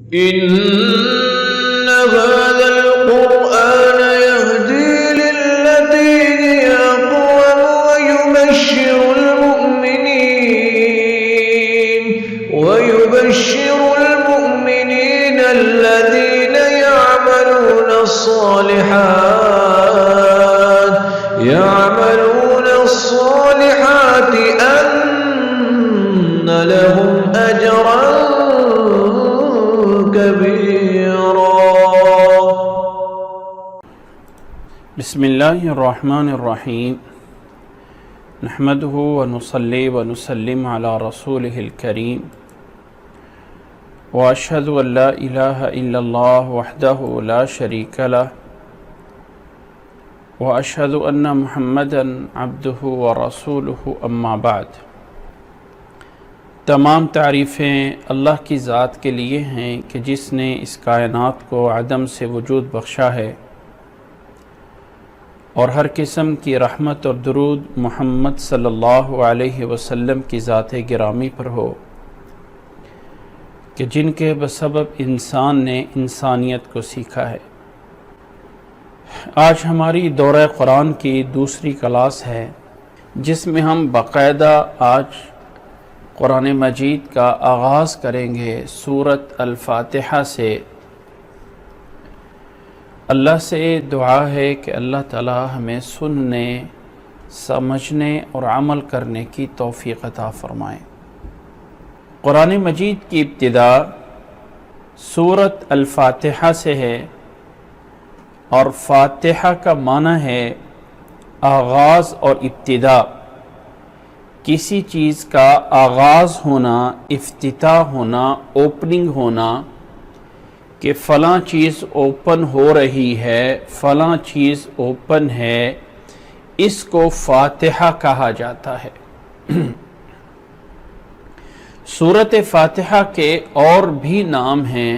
إن هذا القرآن يهدي للتي هي أقوم ويبشر المؤمنين الذين يعملون الصالحات أن لهم أجرا كبيرا. بسم الله الرحمن الرحيم. نحمده ونصلي ونسلم على رسوله الكريم وأشهد أن لا إله إلا الله وحده لا شريك له وأشهد أن محمدا عبده ورسوله أما بعد. تمام تعریفیں اللہ کی ذات کے لیے ہیں کہ جس نے اس کائنات کو عدم سے وجود بخشا ہے، اور ہر قسم کی رحمت اور درود محمد صلی اللہ علیہ وسلم کی ذات گرامی پر ہو کہ جن کے بسبب انسان نے انسانیت کو سیکھا ہے۔ آج ہماری دورہ قرآن کی دوسری کلاس ہے، جس میں ہم باقاعدہ آج قرآن مجید کا آغاز کریں گے سورۃ الفاتحہ سے۔ اللہ سے دعا ہے کہ اللہ تعالی ہمیں سننے، سمجھنے اور عمل کرنے کی توفیق عطا فرمائے۔ قرآن مجید کی ابتدا سورۃ الفاتحہ سے ہے، اور فاتحہ کا معنی ہے آغاز اور ابتدا، کسی چیز کا آغاز ہونا، افتتاح ہونا، اوپننگ ہونا، کہ فلاں چیز اوپن ہو رہی ہے، فلاں چیز اوپن ہے، اس کو فاتحہ کہا جاتا ہے۔ سورۃ فاتحہ کے اور بھی نام ہیں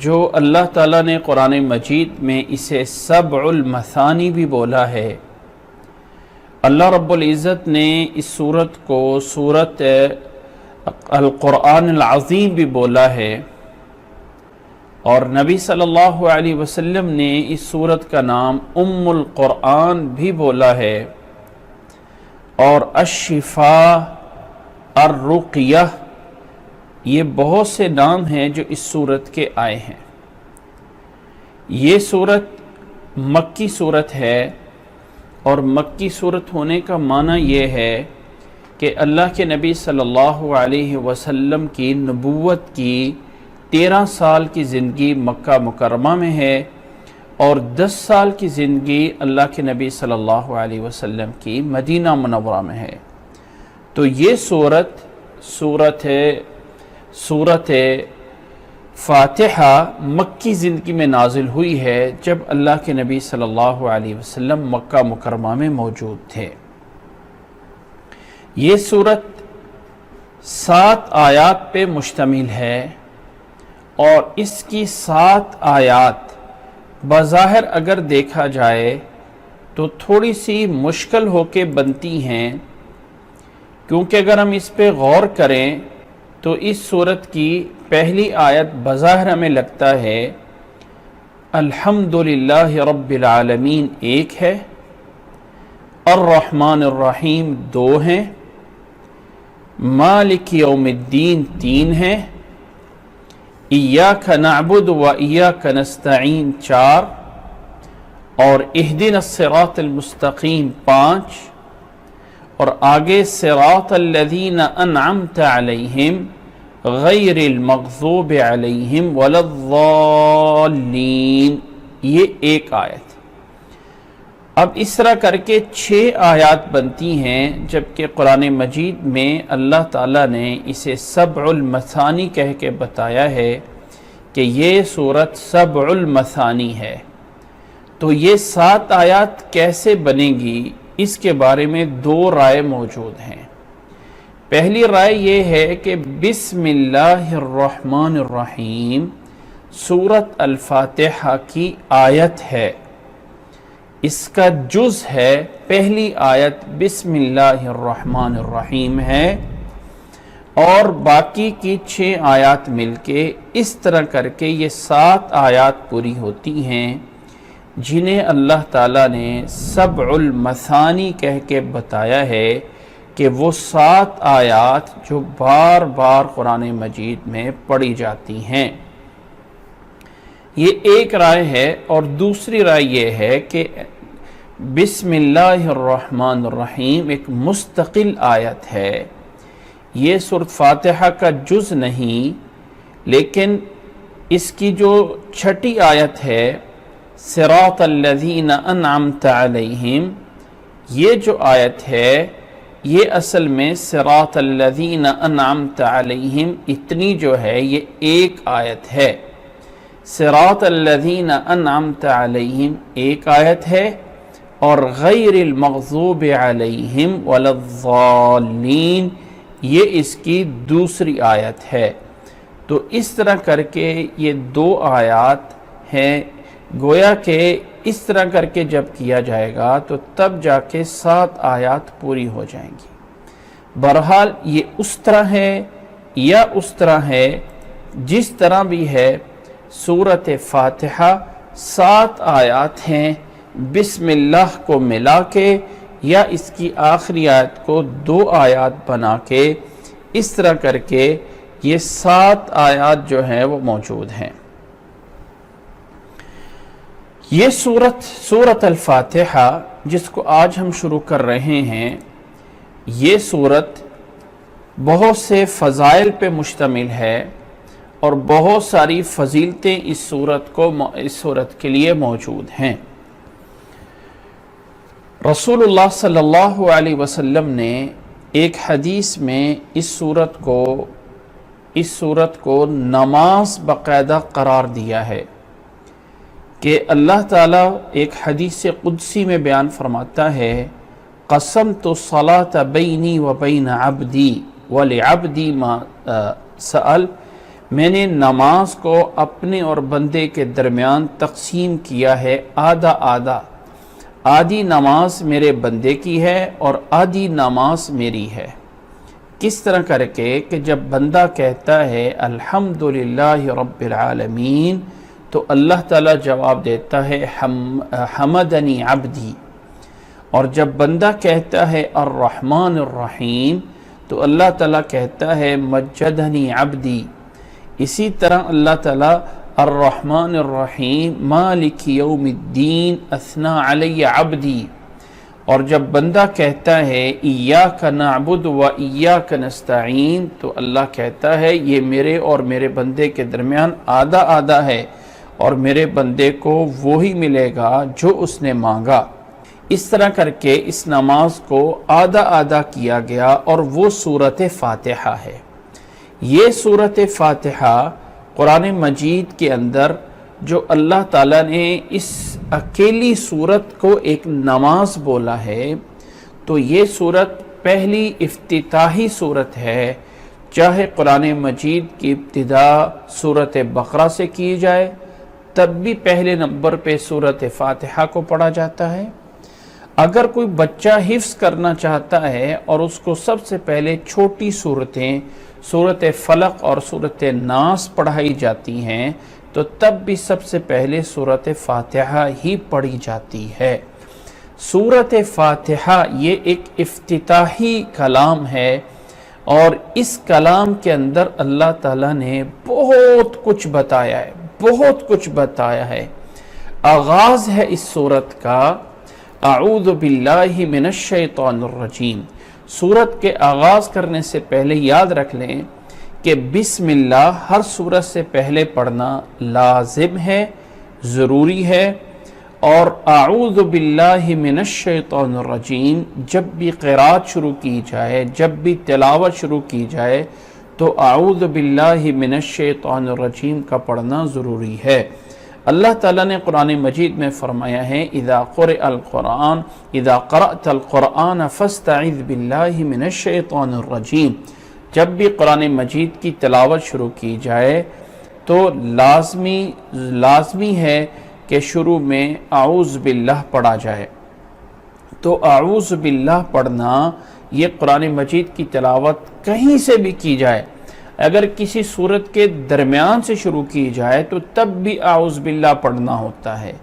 جو اللہ تعالیٰ نے قرآن مجید میں اسے سبع المثانی بھی بولا ہے۔ اللہ رب العزت نے اس سورت کو سورۃ القرآن العظیم بھی بولا ہے، اور نبی صلی اللہ علیہ وسلم نے اس سورت کا نام ام القرآن بھی بولا ہے، اور الشفاء، الرقیہ، یہ بہت سے نام ہیں جو اس سورت کے آئے ہیں۔ یہ سورت مکی سورت ہے، اور مکی صورت ہونے کا معنی یہ ہے کہ اللہ کے نبی صلی اللہ علیہ وسلم کی نبوت کی 13 سال کی زندگی مکہ مکرمہ میں ہے، اور 10 سال کی زندگی اللہ کے نبی صلی اللہ علیہ وسلم کی مدینہ منورہ میں ہے۔ تو یہ سورت فاتحہ مکی زندگی میں نازل ہوئی ہے، جب اللہ کے نبی صلی اللہ علیہ وسلم مکہ مکرمہ میں موجود تھے۔ یہ سورت 7 آیات پہ مشتمل ہے، اور اس کی 7 آیات بظاہر اگر دیکھا جائے تو تھوڑی سی مشکل ہو کے بنتی ہیں، کیونکہ اگر ہم اس پہ غور کریں تو اس سورت کی پہلی آیت بظاہر ہمیں لگتا ہے الحمدللہ رب العالمین 1 ہے، الرحمن الرحیم 2 ہیں، مالک یوم الدین 3 ہیں، ایاک نعبد و ایاک نستعین 4، اور اہدنا الصراط المستقیم 5، اور آگے صراط الذین انعمت علیہم غیر المغضوب علیہم ولا الضالین، یہ 1 آیت۔ اب اس طرح کر کے 6 آیات بنتی ہیں، جبکہ قرآن مجید میں اللہ تعالیٰ نے اسے سبع المثانی کہہ کے بتایا ہے کہ یہ سورت سبع المثانی ہے۔ تو یہ 7 آیات کیسے بنے گی، اس کے بارے میں 2 رائے موجود ہیں۔ پہلی رائے یہ ہے کہ بسم اللہ الرحمن الرحیم سورۃ الفاتحہ کی آیت ہے، اس کا جز ہے، پہلی آیت بسم اللہ الرحمن الرحیم ہے، اور باقی کی 6 آیات مل کے اس طرح کر کے یہ 7 آیات پوری ہوتی ہیں، جنہیں اللہ تعالیٰ نے سبع المثانی کہہ کے بتایا ہے کہ وہ 7 آیات جو بار بار قرآن مجید میں پڑھی جاتی ہیں۔ یہ ایک رائے ہے، اور دوسری رائے یہ ہے کہ بسم اللہ الرحمن الرحیم ایک مستقل آیت ہے، یہ سورۃ فاتحہ کا جز نہیں، لیکن اس کی جو 6ٹھی آیت ہے صراط الذین انعمت علیہم، یہ جو آیت ہے یہ اصل میں صراط الذین انعمت علیہم اتنی جو ہے یہ ایک آیت ہے۔ صراط الذین انعمت علیہم ایک آیت ہے، اور غیر المغضوب علیہم ولا الضالین یہ اس کی دوسری آیت ہے۔ تو اس طرح کر کے یہ 2 آیات ہیں، گویا کہ اس طرح کر کے جب کیا جائے گا تو تب جا کے 7 آیات پوری ہو جائیں گی۔ بہرحال یہ اس طرح ہے یا اس طرح ہے، جس طرح بھی ہے، سورۃ فاتحہ 7 آیات ہیں، بسم اللہ کو ملا کے یا اس کی آخری آیت کو 2 آیات بنا کے اس طرح کر کے یہ 7 آیات جو ہیں وہ موجود ہیں۔ یہ سورۃ الفاتحہ جس کو آج ہم شروع کر رہے ہیں، یہ سورت بہت سے فضائل پہ مشتمل ہے، اور بہت ساری فضیلتیں اس سورت کے لیے موجود ہیں۔ رسول اللہ صلی اللہ علیہ وسلم نے ایک حدیث میں اس سورت کو نماز باقاعدہ قرار دیا ہے کہ اللہ تعالیٰ ایک حدیث قدسی میں بیان فرماتا ہے، قسمت الصلاۃ بینی و بین عبدی ولعبدی ما سأل، میں نے نماز کو اپنے اور بندے کے درمیان تقسیم کیا ہے آدھا آدھا، آدھی نماز میرے بندے کی ہے اور آدھی نماز میری ہے۔ کس طرح کر کے کہ جب بندہ کہتا ہے الحمدللہ رب العالمین تو اللہ تعالیٰ جواب دیتا ہے حمدنی عبدی، اور جب بندہ کہتا ہے الرحمن الرحیم تو اللہ تعالیٰ کہتا ہے مجدنی عبدی۔ اسی طرح اللہ تعالیٰ الرحمن الرحیم مالک یوم الدین اثنا علی عبدی، اور جب بندہ کہتا ہے ایاک نعبد و ایاک نستعین تو اللہ کہتا ہے یہ میرے اور میرے بندے کے درمیان آدھا آدھا ہے، اور میرے بندے کو وہی ملے گا جو اس نے مانگا۔ اس طرح کر کے اس نماز کو آدھا آدھا کیا گیا، اور وہ سورۃ فاتحہ ہے۔ یہ سورۃ فاتحہ قرآن مجید کے اندر جو اللہ تعالیٰ نے اس اکیلی سورت کو ایک نماز بولا ہے، تو یہ سورت پہلی افتتاحی سورت ہے، چاہے قرآن مجید کی ابتدا سورۃ بقرہ سے کی جائے تب بھی پہلے نمبر پہ سورۃ فاتحہ کو پڑھا جاتا ہے۔ اگر کوئی بچہ حفظ کرنا چاہتا ہے اور اس کو سب سے پہلے چھوٹی صورتیں سورۃ فلق اور سورۃ ناس پڑھائی جاتی ہیں تو تب بھی سب سے پہلے سورۃ فاتحہ ہی پڑھی جاتی ہے۔ سورۃ فاتحہ یہ ایک افتتاحی کلام ہے، اور اس کلام کے اندر اللہ تعالیٰ نے بہت کچھ بتایا ہے۔ آغاز ہے اس سورت کا اعوذ باللہ من الشیطان الرجیم۔ سورت کے آغاز کرنے سے پہلے یاد رکھ لیں کہ بسم اللہ ہر سورت سے پہلے پڑھنا لازم ہے، ضروری ہے، اور اعوذ باللہ من الشیطان الرجیم جب بھی قرات شروع کی جائے، جب بھی تلاوت شروع کی جائے تو اعوذ باللہ من الشیطان الرجیم کا پڑھنا ضروری ہے۔ اللہ تعالیٰ نے قرآن مجید میں فرمایا ہے اذا قرأت القرآن فاستعذ باللہ من الشیطان الرجیم، جب بھی قرآن مجید کی تلاوت شروع کی جائے تو لازمی ہے کہ شروع میں اعوذ باللہ پڑھا جائے۔ تو اعوذ باللہ پڑھنا یہ قرآن مجید کی تلاوت کہیں سے بھی کی جائے، اگر کسی صورت کے درمیان سے شروع کی جائے تو تب بھی اعوذ باللہ پڑھنا ہوتا ہے،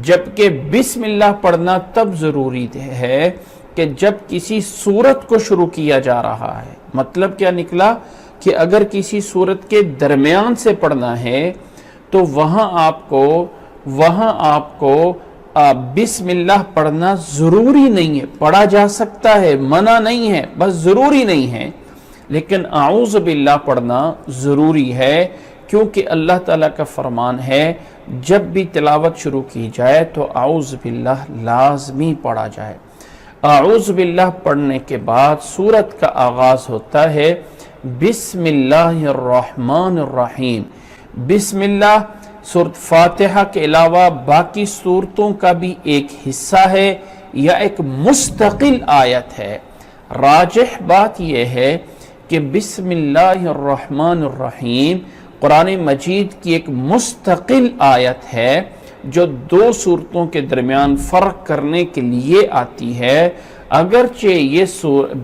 جبکہ بسم اللہ پڑھنا تب ضروری ہے کہ جب کسی صورت کو شروع کیا جا رہا ہے۔ مطلب کیا نکلا کہ اگر کسی صورت کے درمیان سے پڑھنا ہے تو وہاں آپ کو بسم اللہ پڑھنا ضروری نہیں ہے، پڑھا جا سکتا ہے، منع نہیں ہے، بس ضروری نہیں ہے، لیکن اعوذ باللہ پڑھنا ضروری ہے، کیونکہ اللہ تعالیٰ کا فرمان ہے جب بھی تلاوت شروع کی جائے تو اعوذ باللہ لازمی پڑھا جائے۔ اعوذ باللہ پڑھنے کے بعد سورت کا آغاز ہوتا ہے بسم اللہ الرحمن الرحیم۔ بسم اللہ سورت فاتحہ کے علاوہ باقی سورتوں کا بھی ایک حصہ ہے یا ایک مستقل آیت ہے۔ راجح بات یہ ہے کہ بسم اللہ الرحمن الرحیم قرآن مجید کی ایک مستقل آیت ہے جو دو صورتوں کے درمیان فرق کرنے کے لیے آتی ہے۔ اگرچہ یہ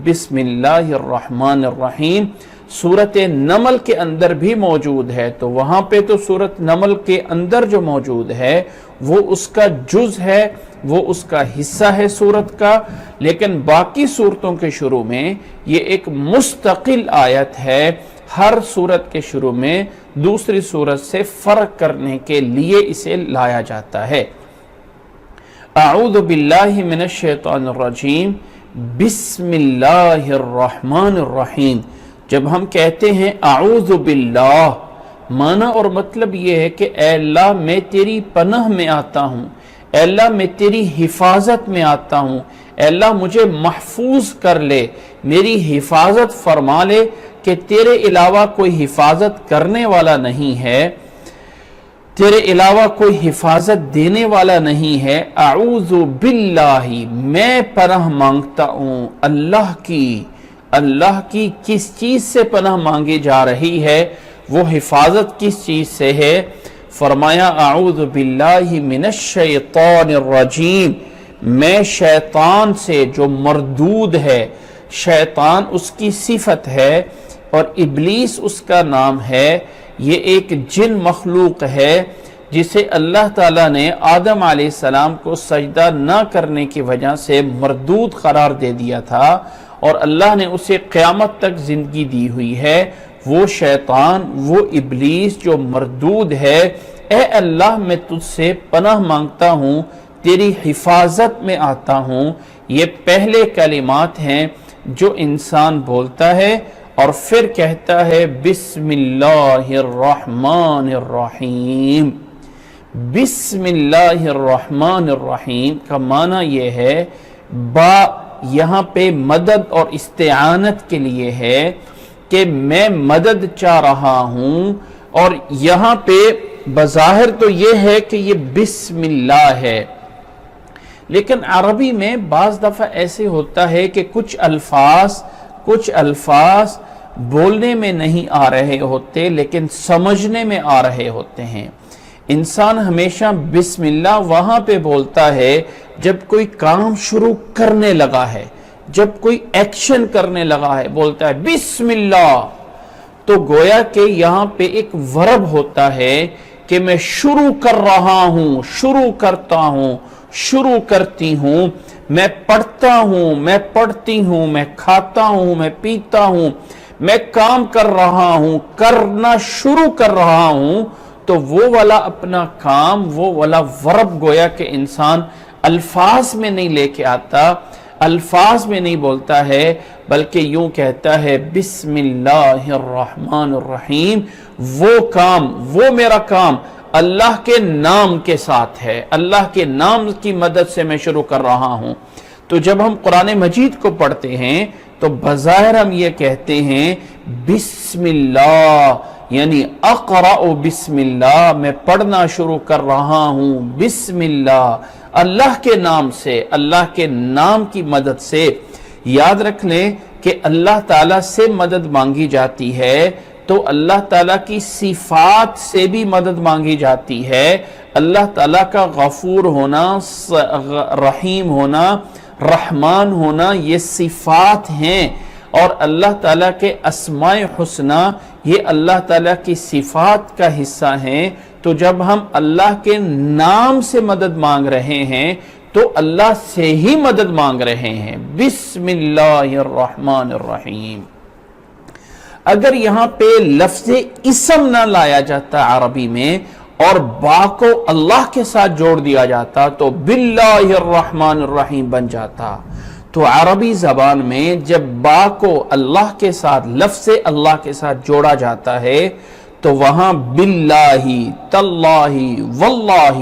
بسم اللہ الرحمن الرحیم سورت نمل کے اندر بھی موجود ہے، تو وہاں پہ تو سورت نمل کے اندر جو موجود ہے وہ اس کا جز ہے، وہ اس کا حصہ ہے سورت کا، لیکن باقی صورتوں کے شروع میں یہ ایک مستقل آیت ہے۔ ہر سورت کے شروع میں دوسری سورت سے فرق کرنے کے لیے اسے لایا جاتا ہے۔ اعوذ باللہ من الشیطان الرجیم، بسم اللہ الرحمن الرحیم۔ جب ہم کہتے ہیں اعوذ باللہ، معنی اور مطلب یہ ہے کہ اے اللہ میں تیری پناہ میں آتا ہوں، اے اللہ میں تیری حفاظت میں آتا ہوں، اے اللہ مجھے محفوظ کر لے، میری حفاظت فرما لے کہ تیرے علاوہ کوئی حفاظت کرنے والا نہیں ہے، تیرے علاوہ کوئی حفاظت دینے والا نہیں ہے۔ اعوذ باللہ، میں پناہ مانگتا ہوں اللہ کی کس چیز سے پناہ مانگی جا رہی ہے، وہ حفاظت کس چیز سے ہے؟ فرمایا اعوذ باللہ من الشیطان الرجیم، میں شیطان سے جو مردود ہے، شیطان اس کی صفت ہے اور ابلیس اس کا نام ہے، یہ ایک جن مخلوق ہے جسے اللہ تعالیٰ نے آدم علیہ السلام کو سجدہ نہ کرنے کی وجہ سے مردود قرار دے دیا تھا اور اللہ نے اسے قیامت تک زندگی دی ہوئی ہے۔ وہ شیطان، وہ ابلیس جو مردود ہے، اے اللہ میں تجھ سے پناہ مانگتا ہوں، تیری حفاظت میں آتا ہوں۔ یہ پہلے کلمات ہیں جو انسان بولتا ہے اور پھر کہتا ہے بسم اللہ الرحمن الرحیم۔ بسم اللہ الرحمن الرحیم کا معنی یہ ہے، با یہاں پہ مدد اور استعانت کے لیے ہے کہ میں مدد چاہ رہا ہوں، اور یہاں پہ بظاہر تو یہ ہے کہ یہ بسم اللہ ہے، لیکن عربی میں بعض دفعہ ایسے ہوتا ہے کہ کچھ الفاظ بولنے میں نہیں آ رہے ہوتے لیکن سمجھنے میں آ رہے ہوتے ہیں۔ انسان ہمیشہ بسم اللہ وہاں پہ بولتا ہے جب کوئی کام شروع کرنے لگا ہے، جب کوئی ایکشن کرنے لگا ہے، بولتا ہے بسم اللہ۔ تو گویا کہ یہاں پہ ایک ورب ہوتا ہے کہ میں شروع کر رہا ہوں، شروع کرتا ہوں، شروع کرتی ہوں، میں پڑھتا ہوں، میں پڑھتی ہوں، میں کھاتا ہوں، میں پیتا ہوں، میں کام کر رہا ہوں، کرنا شروع کر رہا ہوں۔ تو وہ والا اپنا کام، وہ والا ورب گویا کہ انسان الفاظ میں نہیں لے کے آتا، الفاظ میں نہیں بولتا ہے، بلکہ یوں کہتا ہے بسم اللہ الرحمن الرحیم۔ وہ کام، وہ میرا کام اللہ کے نام کے ساتھ ہے، اللہ کے نام کی مدد سے میں شروع کر رہا ہوں۔ تو جب ہم قرآن مجید کو پڑھتے ہیں تو بظاہر ہم یہ کہتے ہیں بسم اللہ، یعنی اقرأ بسم اللہ، میں پڑھنا شروع کر رہا ہوں بسم اللہ، اللہ کے نام سے، اللہ کے نام کی مدد سے۔ یاد رکھ لیں کہ اللہ تعالیٰ سے مدد مانگی جاتی ہے تو اللہ تعالیٰ کی صفات سے بھی مدد مانگی جاتی ہے۔ اللہ تعالیٰ کا غفور ہونا، رحیم ہونا، رحمان ہونا یہ صفات ہیں، اور اللہ تعالیٰ کے اسماء حسنہ یہ اللہ تعالیٰ کی صفات کا حصہ ہیں۔ تو جب ہم اللہ کے نام سے مدد مانگ رہے ہیں تو اللہ سے ہی مدد مانگ رہے ہیں۔ بسم اللہ الرحمن الرحیم۔ اگر یہاں پہ لفظ اسم نہ لایا جاتا عربی میں اور با کو اللہ کے ساتھ جوڑ دیا جاتا تو باللہ الرحمن الرحیم بن جاتا۔ تو عربی زبان میں جب با کو اللہ کے ساتھ، لفظ اللہ کے ساتھ جوڑا جاتا ہے تو وہاں باللہ، تاللہ، واللہ،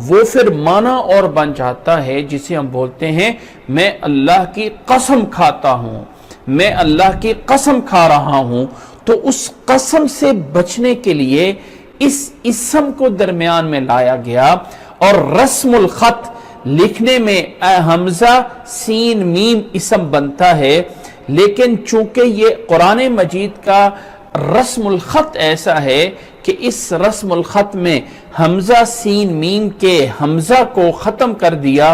وہ پھر معنی اور بن جاتا ہے جسے ہم بولتے ہیں میں اللہ کی قسم کھاتا ہوں، میں اللہ کی قسم کھا رہا ہوں۔ تو اس قسم سے بچنے کے لیے اس اسم کو درمیان میں لایا گیا، اور رسم الخط لکھنے میں حمزہ سین میم اسم بنتا ہے، لیکن چونکہ یہ قرآن مجید کا رسم الخط ایسا ہے کہ اس رسم الخط میں حمزہ سین میم کے حمزہ کو ختم کر دیا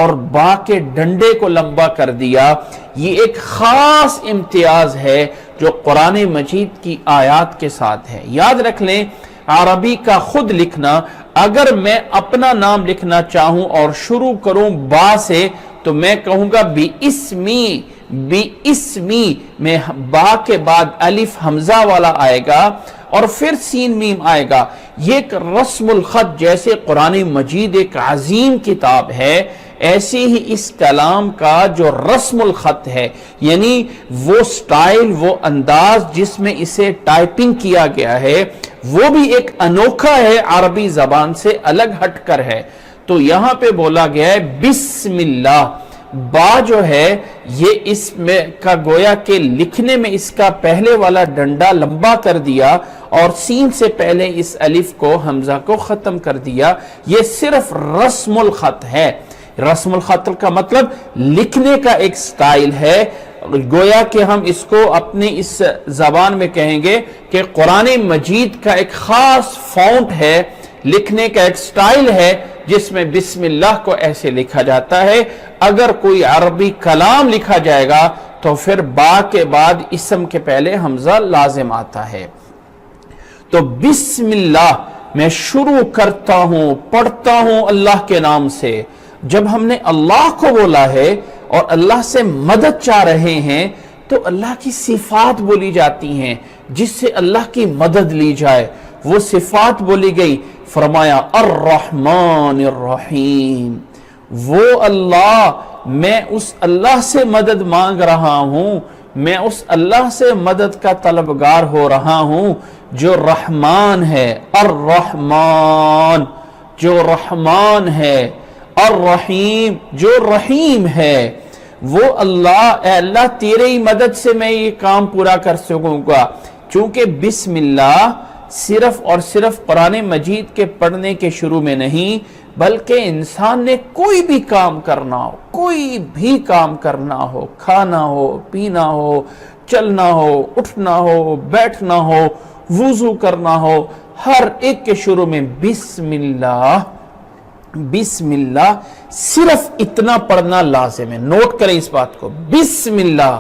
اور با کے ڈنڈے کو لمبا کر دیا۔ یہ ایک خاص امتیاز ہے جو قرآن مجید کی آیات کے ساتھ ہے۔ یاد رکھ لیں، عربی کا خود لکھنا، اگر میں اپنا نام لکھنا چاہوں اور شروع کروں با سے تو میں کہوں گا بی اسمی میں با کے بعد الف حمزہ والا آئے گا اور پھر سین میم آئے گا۔ یہ ایک رسم الخط، جیسے قرآن مجید ایک عظیم کتاب ہے، ایسے ہی اس کلام کا جو رسم الخط ہے، یعنی وہ سٹائل، وہ انداز جس میں اسے ٹائپنگ کیا گیا ہے، وہ بھی ایک انوکھا ہے، عربی زبان سے الگ ہٹ کر ہے۔ تو یہاں پہ بولا گیا ہے بسم اللہ، با جو ہے یہ اس میں کا گویا کہ لکھنے میں اس کا پہلے والا ڈنڈا لمبا کر دیا اور سین سے پہلے اس الف کو حمزہ کو ختم کر دیا۔ یہ صرف رسم الخط ہے۔ رسم الخط کا مطلب لکھنے کا ایک سٹائل ہے، گویا کہ ہم اس کو اپنی اس زبان میں کہیں گے کہ قرآن مجید کا ایک خاص فونٹ ہے، لکھنے کا ایک سٹائل ہے جس میں بسم اللہ کو ایسے لکھا جاتا ہے۔ اگر کوئی عربی کلام لکھا جائے گا تو پھر با کے بعد اسم کے پہلے حمزہ لازم آتا ہے۔ تو بسم اللہ میں شروع کرتا ہوں، پڑھتا ہوں اللہ کے نام سے۔ جب ہم نے اللہ کو بولا ہے اور اللہ سے مدد چاہ رہے ہیں تو اللہ کی صفات بولی جاتی ہیں جس سے اللہ کی مدد لی جائے، وہ صفات بولی گئی۔ فرمایا الرحمن الرحیم، وہ اللہ، میں اس اللہ سے مدد مانگ رہا ہوں، میں اس اللہ سے مدد کا طلبگار ہو رہا ہوں جو رحمان ہے، الرحمن جو رحمان ہے، الرحیم جو رحیم ہے۔ وہ اللہ، اے اللہ تیرے ہی مدد سے میں یہ کام پورا کر سکوں گا۔ چونکہ بسم اللہ صرف اور صرف قرآن مجید کے پڑھنے کے شروع میں نہیں، بلکہ انسان نے کوئی بھی کام کرنا ہو، کوئی بھی کام کرنا ہو، کھانا ہو، پینا ہو، چلنا ہو، اٹھنا ہو، بیٹھنا ہو، وضو کرنا ہو، ہر ایک کے شروع میں بسم اللہ، بسم اللہ صرف اتنا پڑھنا لازم ہے۔ نوٹ کریں اس بات کو، بسم اللہ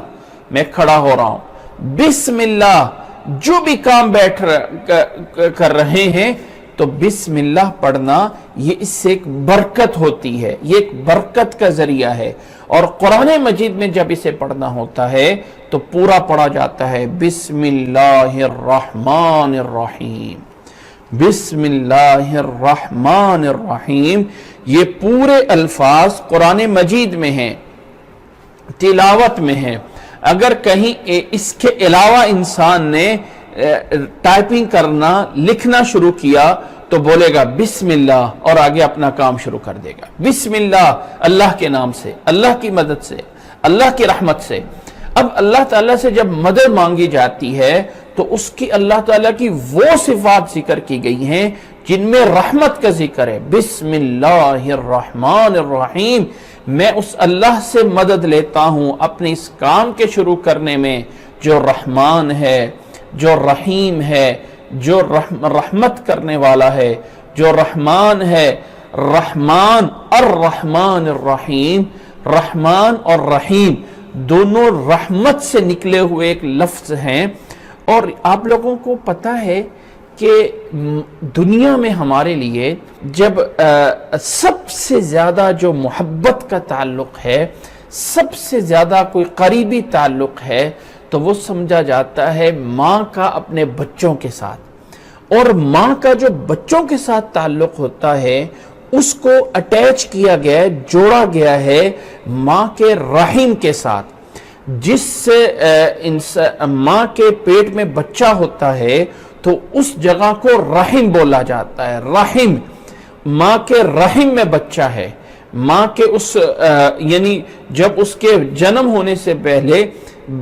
میں کھڑا ہو رہا ہوں، بسم اللہ جو بھی کام بیٹھ کر رہے ہیں تو بسم اللہ پڑھنا، یہ اس سے ایک برکت ہوتی ہے، یہ ایک برکت کا ذریعہ ہے۔ اور قرآن مجید میں جب اسے پڑھنا ہوتا ہے تو پورا پڑھا جاتا ہے بسم اللہ الرحمن الرحیم، بسم اللہ الرحمن الرحیم۔ یہ پورے الفاظ قرآن مجید میں ہیں، تلاوت میں ہیں۔ اگر کہیں اس کے علاوہ انسان نے ٹائپنگ کرنا، لکھنا شروع کیا تو بولے گا بسم اللہ اور آگے اپنا کام شروع کر دے گا۔ بسم اللہ، اللہ کے نام سے، اللہ کی مدد سے، اللہ کی رحمت سے۔ اب اللہ تعالیٰ سے جب مدد مانگی جاتی ہے تو اس کی اللہ تعالیٰ کی وہ صفات ذکر کی گئی ہیں جن میں رحمت کا ذکر ہے۔ بسم اللہ الرحمن الرحیم، میں اس اللہ سے مدد لیتا ہوں اپنے اس کام کے شروع کرنے میں جو رحمان ہے، جو رحیم ہے، جو رحمت کرنے والا ہے، جو رحمان ہے۔ رحمان الرحمن الرحیم، رحمان اور رحیم دونوں رحمت سے نکلے ہوئے ایک لفظ ہیں. اور آپ لوگوں کو پتہ ہے کہ دنیا میں ہمارے لیے جب سب سے زیادہ جو محبت کا تعلق ہے، سب سے زیادہ کوئی قریبی تعلق ہے، تو وہ سمجھا جاتا ہے ماں کا اپنے بچوں کے ساتھ. اور ماں کا جو بچوں کے ساتھ تعلق ہوتا ہے اس کو اٹیچ کیا گیا ہے، جوڑا گیا ہے ماں کے رحم کے ساتھ. جس سے ماں کے پیٹ میں بچہ ہوتا ہے تو اس جگہ کو رحم بولا جاتا ہے. رحم، ماں کے رحم میں بچہ ہے. ماں کے اس یعنی جب اس کے جنم ہونے سے پہلے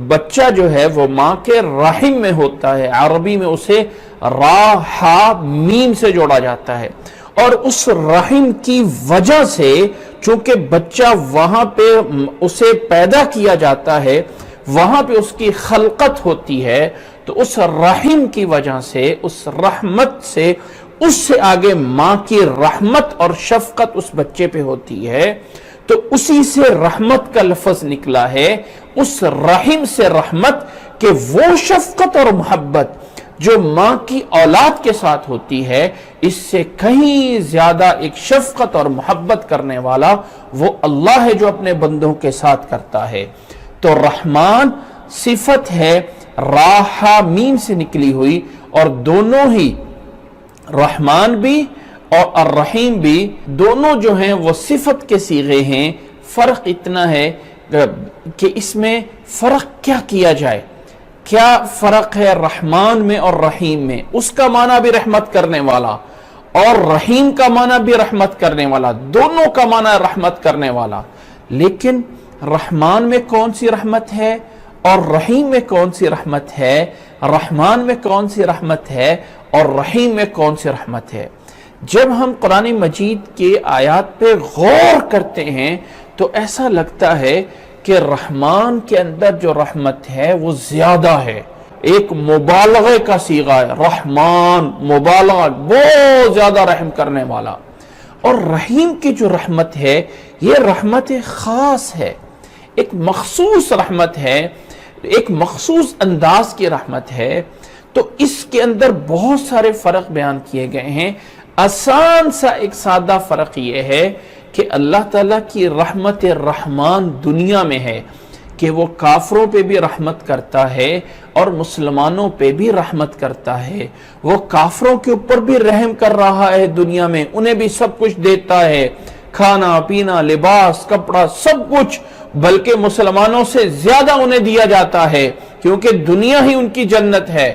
بچہ جو ہے وہ ماں کے رحم میں ہوتا ہے. عربی میں اسے را ہا میم سے جوڑا جاتا ہے. اور اس رحم کی وجہ سے چونکہ بچہ وہاں پہ اسے پیدا کیا جاتا ہے، وہاں پہ اس کی خلقت ہوتی ہے، تو اس رحم کی وجہ سے، اس رحمت سے، اس سے آگے ماں کی رحمت اور شفقت اس بچے پہ ہوتی ہے. تو اسی سے رحمت کا لفظ نکلا ہے. اس رحم سے رحمت کہ وہ شفقت اور محبت جو ماں کی اولاد کے ساتھ ہوتی ہے، اس سے کہیں زیادہ ایک شفقت اور محبت کرنے والا وہ اللہ ہے جو اپنے بندوں کے ساتھ کرتا ہے. تو رحمان صفت ہے راہ میم سے نکلی ہوئی، اور دونوں ہی رحمان بھی اور الرحیم بھی دونوں جو ہیں وہ صفت کے صیغے ہیں. فرق اتنا ہے کہ اس میں فرق کیا کیا جائے. کیا فرق ہے رحمان میں اور رحیم میں؟ اس کا معنی بھی رحمت کرنے والا اور رحیم کا معنی بھی رحمت کرنے والا، دونوں کا معنی رحمت کرنے والا. لیکن رحمان میں کون سی رحمت ہے اور رحیم میں کون سی رحمت ہے؟ رحمان میں کون سی رحمت ہے اور رحیم میں کون سی رحمت ہے؟ جب ہم قرآن مجید کے آیات پہ غور کرتے ہیں تو ایسا لگتا ہے کہ رحمان کے اندر جو رحمت ہے وہ زیادہ ہے. ایک مبالغے کا صیغہ ہے رحمان، مبالغہ، بہت زیادہ رحم کرنے والا. اور رحیم کی جو رحمت ہے یہ رحمت خاص ہے، ایک مخصوص رحمت ہے، ایک مخصوص انداز کی رحمت ہے. تو اس کے اندر بہت سارے فرق بیان کیے گئے ہیں. آسان سا ایک سادہ فرق یہ ہے کہ اللہ تعالیٰ کی رحمت رحمان دنیا میں ہے کہ وہ کافروں پہ بھی رحمت کرتا ہے اور مسلمانوں پہ بھی رحمت کرتا ہے. وہ کافروں کے اوپر بھی رحم کر رہا ہے دنیا میں، انہیں بھی سب کچھ دیتا ہے، کھانا پینا، لباس، کپڑا، سب کچھ، بلکہ مسلمانوں سے زیادہ انہیں دیا جاتا ہے کیونکہ دنیا ہی ان کی جنت ہے.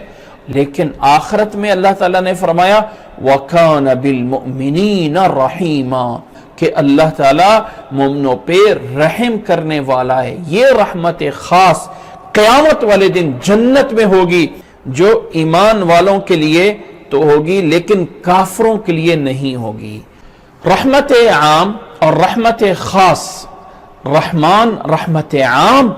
لیکن آخرت میں اللہ تعالیٰ نے فرمایا وَكَانَ بِالْمُؤْمِنِينَ رَحِيمًا، کہ اللہ تعالیٰ مومنوں پہ رحم کرنے والا ہے. یہ رحمت خاص قیامت والے دن جنت میں ہوگی، جو ایمان والوں کے لیے تو ہوگی لیکن کافروں کے لیے نہیں ہوگی. رحمت عام اور رحمت خاص. رحمان رحمت عام،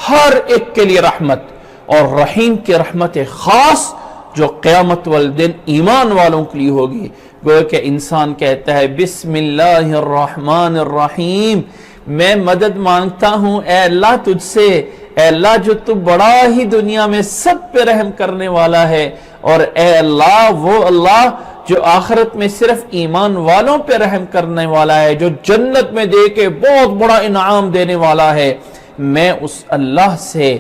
ہر ایک کے لیے رحمت، اور رحیم کی رحمت خاص جو قیامت والدن ایمان والوں کے لیے ہوگی. گویا کہ انسان کہتا ہے بسم اللہ الرحمن الرحیم، میں مدد مانگتا ہوں اے اللہ تجھ سے، اے اللہ جو تو بڑا ہی دنیا میں سب پہ رحم کرنے والا ہے، اور اے اللہ وہ اللہ جو آخرت میں صرف ایمان والوں پہ رحم کرنے والا ہے، جو جنت میں دے کے بہت بڑا انعام دینے والا ہے. میں اس اللہ سے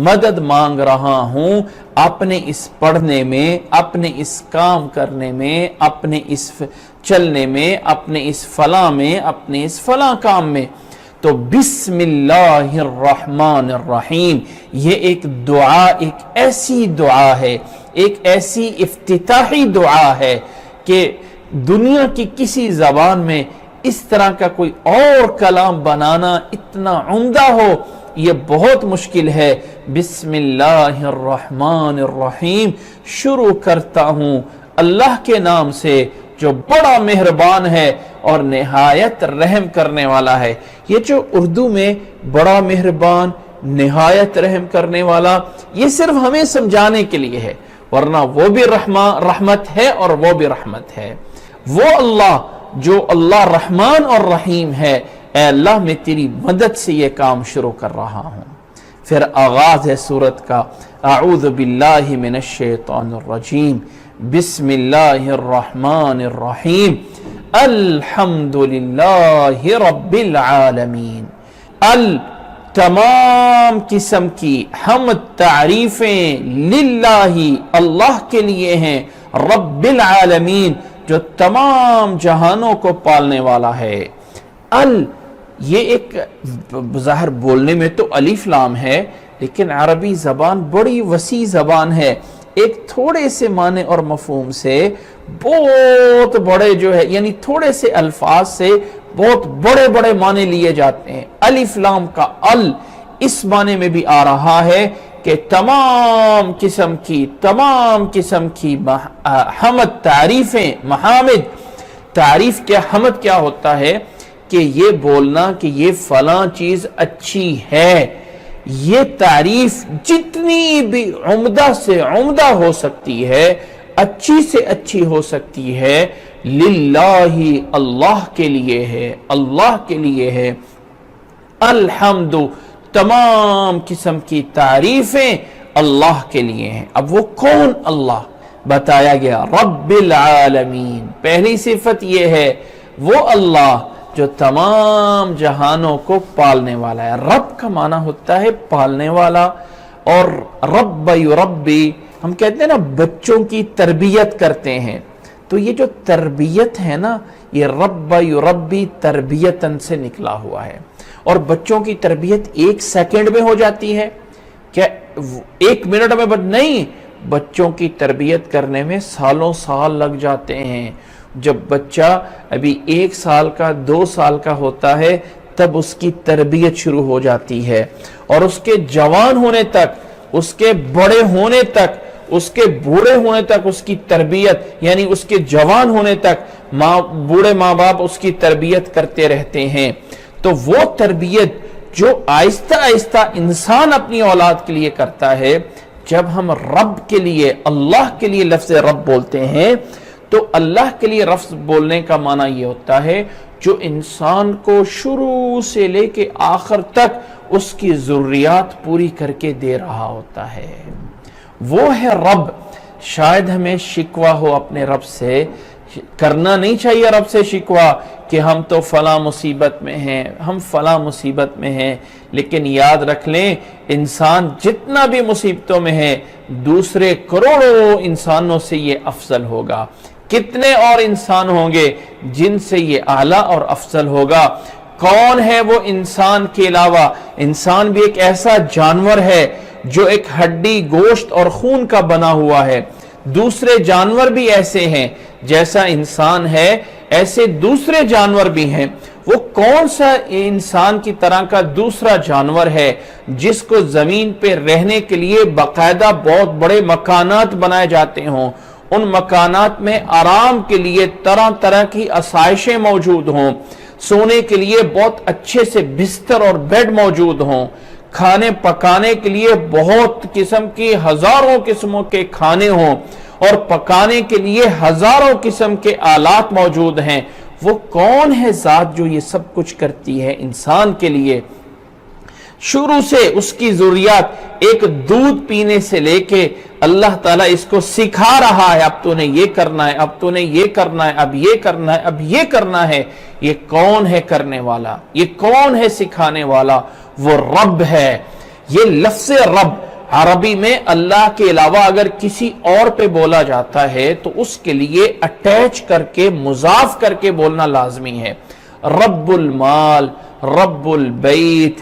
مدد مانگ رہا ہوں اپنے اس پڑھنے میں، اپنے اس کام کرنے میں، اپنے اس چلنے میں، اپنے اس فلاں میں، اپنے اس فلاں کام میں. تو بسم اللہ الرحمن الرحیم یہ ایک دعا، ایک ایسی دعا ہے، ایک ایسی افتتاحی دعا ہے کہ دنیا کی کسی زبان میں اس طرح کا کوئی اور کلام بنانا اتنا عمدہ ہو یہ بہت مشکل ہے. بسم اللہ الرحمن الرحیم، شروع کرتا ہوں اللہ کے نام سے جو بڑا مہربان ہے اور نہایت رحم کرنے والا ہے. یہ جو اردو میں بڑا مہربان، نہایت رحم کرنے والا، یہ صرف ہمیں سمجھانے کے لیے ہے، ورنہ وہ بھی رحمت ہے اور وہ بھی رحمت ہے. وہ اللہ جو اللہ رحمان اور رحیم ہے، اے اللہ میں تیری مدد سے یہ کام شروع کر رہا ہوں۔ پھر آغاز ہے سورت کا، اعوذ باللہ من الشیطان الرجیم، بسم اللہ الرحمن الرحیم، الحمد للہ رب العالمین۔ تمام قسم کی حمد تعریفیں للہ اللہ کے لیے ہیں، رب العالمین جو تمام جہانوں کو پالنے والا ہے۔ یہ ایک ظاہر بولنے میں تو الف لام ہے، لیکن عربی زبان بڑی وسیع زبان ہے، ایک تھوڑے سے معنی اور مفہوم سے بہت بڑے جو ہے، یعنی تھوڑے سے الفاظ سے بہت بڑے بڑے معنی لیے جاتے ہیں۔ الف لام کا اس معنی میں بھی آ رہا ہے کہ تمام قسم کی حمد تعریفیں، محامد تعریف کیا، حمد کیا ہوتا ہے کہ یہ بولنا کہ یہ فلاں چیز اچھی ہے، یہ تعریف جتنی بھی عمدہ سے عمدہ ہو سکتی ہے، اچھی سے اچھی ہو سکتی ہے، للہ اللہ کے لیے ہے، اللہ کے لیے ہے۔ الحمد تمام قسم کی تعریفیں اللہ کے لیے ہیں۔ اب وہ کون اللہ بتایا گیا، رب العالمین۔ پہلی صفت یہ ہے وہ اللہ جو تمام جہانوں کو پالنے والا ہے۔ رب کا معنی ہوتا ہے پالنے والا، اور رب یربی، ہم کہتے ہیں نا بچوں کی تربیت کرتے ہیں، تو یہ جو تربیت ہے نا، یہ رب یربی تربیتن سے نکلا ہوا ہے۔ اور بچوں کی تربیت 1 سیکنڈ میں ہو جاتی ہے کیا؟ 1 منٹ میں نہیں، بچوں کی تربیت کرنے میں سالوں سال لگ جاتے ہیں۔ جب بچہ ابھی 1 سال کا 2 سال کا ہوتا ہے تب اس کی تربیت شروع ہو جاتی ہے، اور اس کے جوان ہونے تک، اس کے بڑے ہونے تک، اس کے بوڑھے ہونے تک اس کی تربیت، یعنی اس کے جوان ہونے تک بوڑھے ماں باپ اس کی تربیت کرتے رہتے ہیں۔ تو وہ تربیت جو آہستہ آہستہ انسان اپنی اولاد کے لیے کرتا ہے، جب ہم رب کے لیے، اللہ کے لیے لفظ رب بولتے ہیں تو اللہ کے لیے لفظ بولنے کا معنی یہ ہوتا ہے جو انسان کو شروع سے لے کے آخر تک اس کی ضروریات پوری کر کے دے رہا ہوتا ہے، وہ ہے رب۔ شاید ہمیں شکوہ ہو اپنے رب سے، کرنا نہیں چاہیے رب سے شکوہ کہ ہم تو فلاں مصیبت میں ہیں، ہم فلاں مصیبت میں ہیں، لیکن یاد رکھ لیں انسان جتنا بھی مصیبتوں میں ہے دوسرے کروڑوں انسانوں سے یہ افضل ہوگا۔ کتنے اور انسان ہوں گے جن سے یہ اعلیٰ اور افضل ہوگا؟ کون ہے وہ انسان کے علاوہ؟ انسان بھی ایک ایسا جانور ہے جو ایک ہڈی، گوشت اور خون کا بنا ہوا ہے۔ دوسرے جانور بھی ایسے ہیں، جیسا انسان ہے ایسے دوسرے جانور بھی ہیں۔ وہ کون سا انسان کی طرح کا دوسرا جانور ہے جس کو زمین پہ رہنے کے لیے باقاعدہ بہت بڑے مکانات بنائے جاتے ہوں، ان مکانات میں آرام کے لیے طرح طرح کی آسائشیں موجود ہوں، سونے کے لیے بہت اچھے سے بستر اور بیڈ موجود ہوں، کھانے پکانے کے لیے بہت قسم کی ہزاروں قسموں کے کھانے ہوں، اور پکانے کے لیے ہزاروں قسم کے آلات موجود ہیں۔ وہ کون ہے ذات جو یہ سب کچھ کرتی ہے انسان کے لیے؟ شروع سے اس کی ضروریات، ایک دودھ پینے سے لے کے اللہ تعالیٰ اس کو سکھا رہا ہے، اب تو نے یہ کرنا ہے، اب تو نے یہ کرنا ہے، اب یہ کرنا ہے، اب یہ کرنا ہے۔ یہ کون ہے کرنے والا؟ یہ کون ہے سکھانے والا؟ وہ رب ہے۔ یہ لفظ رب عربی میں اللہ کے علاوہ اگر کسی اور پہ بولا جاتا ہے تو اس کے لیے اٹیچ کر کے، مضاف کر کے بولنا لازمی ہے۔ رب المال، رب البیت،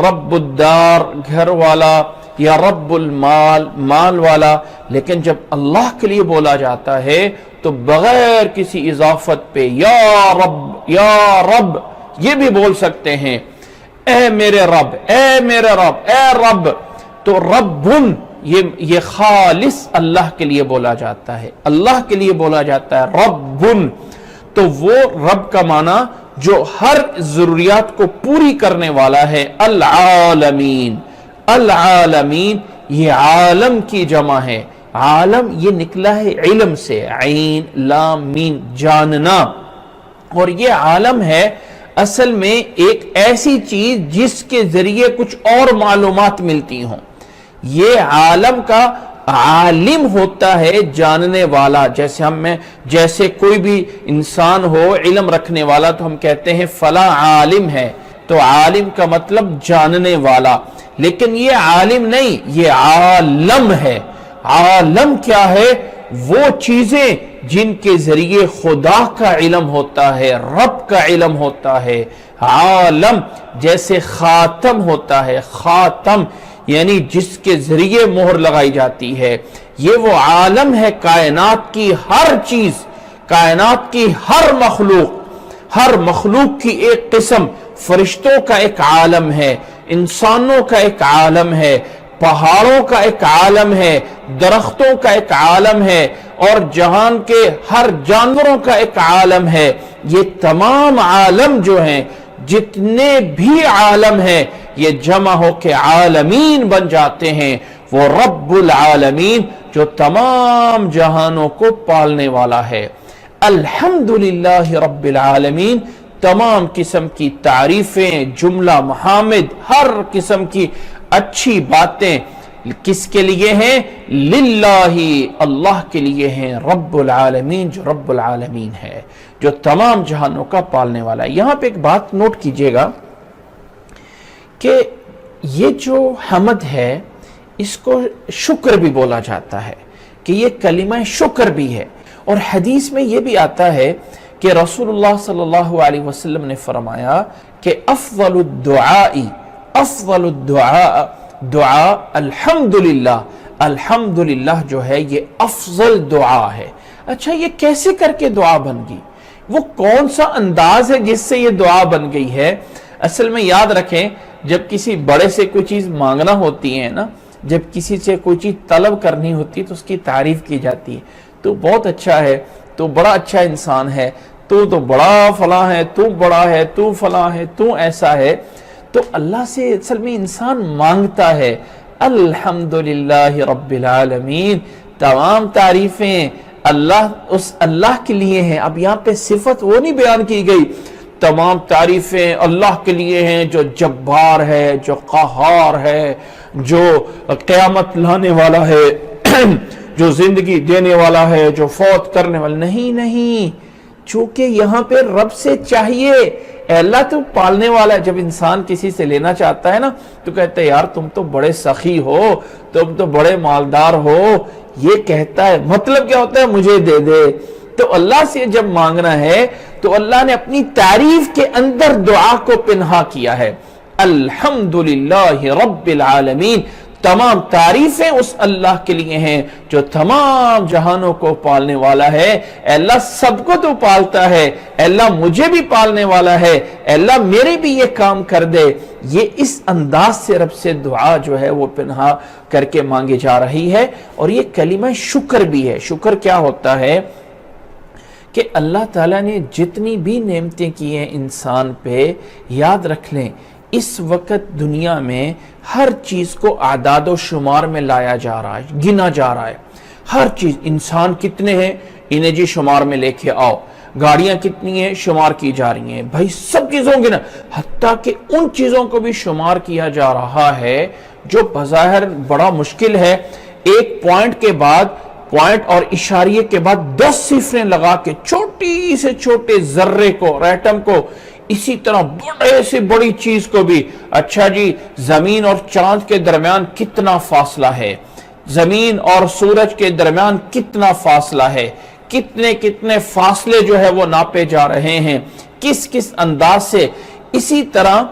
رب الدار، گھر والا، یا رب المال، مال والا۔ لیکن جب اللہ کے لیے بولا جاتا ہے تو بغیر کسی اضافت پہ یا رب، یا رب یہ بھی بول سکتے ہیں، اے میرے رب، اے میرے رب، اے رب۔ تو ربن یہ خالص اللہ کے لیے بولا جاتا ہے، اللہ کے لیے بولا جاتا ہے ربن۔ تو وہ رب کا معنی جو ہر ضروریات کو پوری کرنے والا ہے۔ العالمین، العالمین یہ عالم کی جمع ہے۔ عالم یہ نکلا ہے علم سے، عین لام میم، جاننا، اور یہ عالم ہے اصل میں ایک ایسی چیز جس کے ذریعے کچھ اور معلومات ملتی ہوں. یہ عالم کا عالم ہوتا ہے، جاننے والا. جیسے کوئی بھی انسان ہو علم رکھنے والا تو ہم کہتے ہیں فلاں عالم ہے، تو عالم کا مطلب جاننے والا. لیکن یہ عالم نہیں، یہ عالم ہے. عالم کیا ہے؟ وہ چیزیں جن کے ذریعے خدا کا علم ہوتا ہے، رب کا علم ہوتا ہے. عالم جیسے خاتم ہوتا ہے، خاتم یعنی جس کے ذریعے مہر لگائی جاتی ہے. یہ وہ عالم ہے، کائنات کی ہر چیز، کائنات کی ہر مخلوق کی ایک قسم. فرشتوں کا ایک عالم ہے، انسانوں کا ایک عالم ہے، پہاڑوں کا ایک عالم ہے، درختوں کا ایک عالم ہے، اور جہان کے ہر جانوروں کا ایک عالم ہے. یہ تمام عالم جو ہیں، جتنے بھی عالم ہیں، یہ جمع ہو کے عالمین بن جاتے ہیں. وہ رب العالمین جو تمام جہانوں کو پالنے والا ہے. الحمدللہ رب العالمین، تمام قسم کی تعریفیں، جملہ محامد، ہر قسم کی اچھی باتیں کس کے لیے ہیں؟ للہ، اللہ کے لیے ہیں. رب العالمین جو رب العالمین ہے، جو تمام جہانوں کا پالنے والا ہے. یہاں پہ ایک بات نوٹ کیجئے گا کہ یہ جو حمد ہے اس کو شکر بھی بولا جاتا ہے، کہ یہ کلمہ شکر بھی ہے. اور حدیث میں یہ بھی آتا ہے کہ رسول اللہ صلی اللہ علیہ وسلم نے فرمایا کہ افضل الدعاء دعا الحمدللہ. الحمدللہ جو ہے یہ افضل دعا ہے. اچھا، یہ کیسے کر کے دعا بن گئی؟ وہ کون سا انداز ہے جس سے یہ دعا بن گئی ہے؟ اصل میں یاد رکھیں، جب کسی بڑے سے کوئی چیز مانگنا ہوتی ہے نا، جب کسی سے کوئی چیز طلب کرنی ہوتی ہے تو اس کی تعریف کی جاتی ہے. تو بہت اچھا ہے، تو بڑا اچھا انسان ہے، تو بڑا فلاں ہے، تو بڑا ہے، تو فلاں ہے، تو ایسا ہے. تو اللہ سے اصل میں انسان مانگتا ہے الحمدللہ رب العالمین، تمام تعریفیں اس اللہ کے لیے ہیں. اب یہاں پہ صفت وہ نہیں بیان کی گئی، تمام تعریفیں اللہ کے لیے ہیں جو جبار ہے، جو قہار ہے، جو قیامت لانے والا ہے، جو زندگی دینے والا ہے، جو فوت کرنے والا. نہیں، چونکہ یہاں پہ رب سے چاہیے اے اللہ تو پالنے والا ہے. جب انسان کسی سے لینا چاہتا ہے نا تو کہتا ہے یار تم تو بڑے سخی ہو، تم تو بڑے مالدار ہو. یہ کہتا ہے مطلب کیا ہوتا ہے؟ مجھے دے دے. تو اللہ سے جب مانگنا ہے تو اللہ نے اپنی تعریف کے اندر دعا کو پنہا کیا ہے. الحمدللہ رب العالمین، تمام تعریفیں اس اللہ کے لیے ہیں جو تمام جہانوں کو پالنے والا ہے. اے اللہ سب کو تو پالتا ہے، اے اللہ مجھے بھی پالنے والا ہے، اے اللہ میرے بھی یہ کام کر دے. یہ اس انداز سے رب سے دعا جو ہے وہ پنہا کر کے مانگی جا رہی ہے. اور یہ کلمہ شکر بھی ہے. شکر کیا ہوتا ہے کہ اللہ تعالیٰ نے جتنی بھی نعمتیں کی ہیں انسان پہ، یاد رکھ لیں اس وقت دنیا میں ہر چیز کو اعداد و شمار میں لایا جا رہا ہے، گنا جا رہا ہے. ہر چیز، انسان کتنے ہیں انہیں جی شمار میں لے کے آؤ، گاڑیاں کتنی ہیں شمار کی جا رہی ہیں، بھائی سب چیزوں گنا، حتیٰ کہ ان چیزوں کو بھی شمار کیا جا رہا ہے جو بظاہر بڑا مشکل ہے. ایک پوائنٹ کے بعد، پوائنٹ اور اشاریے کے بعد 10 صفریں لگا کے چھوٹی سے چھوٹے ذرے کو، ایٹم کو، اسی طرح بڑے سے بڑی چیز کو بھی. اچھا جی، زمین اور چاند کے درمیان کتنا فاصلہ ہے، زمین اور سورج کے درمیان کتنا فاصلہ ہے، کتنے فاصلے جو ہے وہ ناپے جا رہے ہیں، کس انداز سے. اسی طرح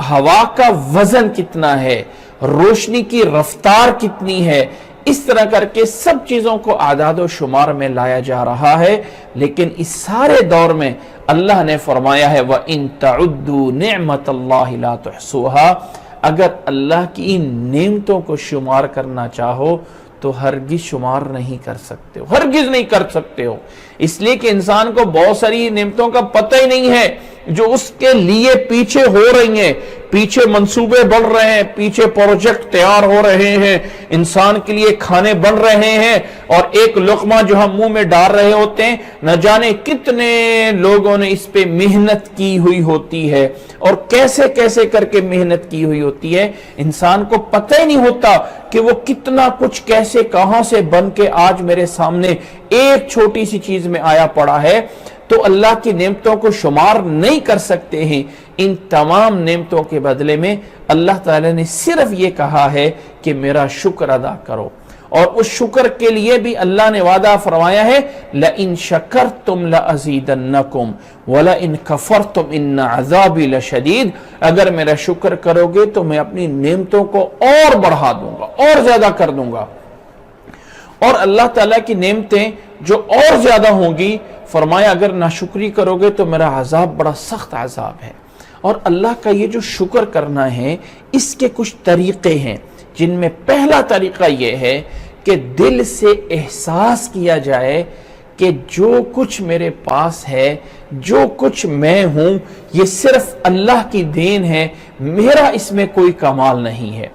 ہوا کا وزن کتنا ہے، روشنی کی رفتار کتنی ہے. اس طرح کر کے سب چیزوں کو اعداد و شمار میں لایا جا رہا ہے. لیکن اس سارے دور میں اللہ نے فرمایا ہے وَإِن تَعُدُّوا نِعْمَةَ اللَّهِ لَا تُحْصُوهَا، اگر اللہ کی ان نعمتوں کو شمار کرنا چاہو تو ہرگز شمار نہیں کر سکتے ہو، ہرگز نہیں کر سکتے ہو. اس لیے کہ انسان کو بہت ساری نعمتوں کا پتہ ہی نہیں ہے جو اس کے لیے پیچھے ہو رہی ہیں. پیچھے منصوبے بڑھ رہے ہیں، پیچھے پروجیکٹ تیار ہو رہے ہیں، انسان کے لیے کھانے بن رہے ہیں، اور ایک لقمہ جو ہم منہ میں ڈال رہے ہوتے ہیں، نہ جانے کتنے لوگوں نے اس پہ محنت کی ہوئی ہوتی ہے، اور کیسے کیسے کر کے محنت کی ہوئی ہوتی ہے، انسان کو پتہ ہی نہیں ہوتا کہ وہ کتنا کچھ کیسے کہاں سے بن کے آج میرے سامنے ایک چھوٹی سی چیز میں آیا پڑا ہے۔ تو اللہ کی نعمتوں کو شمار نہیں کر سکتے ہیں۔ ان تمام نعمتوں کے بدلے میں اللہ تعالی نے صرف یہ کہا ہے کہ میرا شکر ادا کرو، اور اس شکر کے لیے بھی اللہ نے وعدہ فرمایا ہے لَإِن شَكَرْتُمْ لَأَزِيدَنَّكُمْ وَلَإِن كَفَرْتُمْ إِنَّ عَذَابِي لَشَدِيدٌ، اگر میرا شکر کرو گے تو میں اپنی نعمتوں کو اور بڑھا دوں گا، اور زیادہ کر دوں گا۔ اور اللہ تعالیٰ کی نعمتیں جو اور زیادہ ہوں گی، فرمایا اگر ناشکری کرو گے تو میرا عذاب بڑا سخت عذاب ہے۔ اور اللہ کا یہ جو شکر کرنا ہے، اس کے کچھ طریقے ہیں، جن میں پہلا طریقہ یہ ہے کہ دل سے احساس کیا جائے کہ جو کچھ میرے پاس ہے، جو کچھ میں ہوں، یہ صرف اللہ کی دین ہے، میرا اس میں کوئی کمال نہیں ہے۔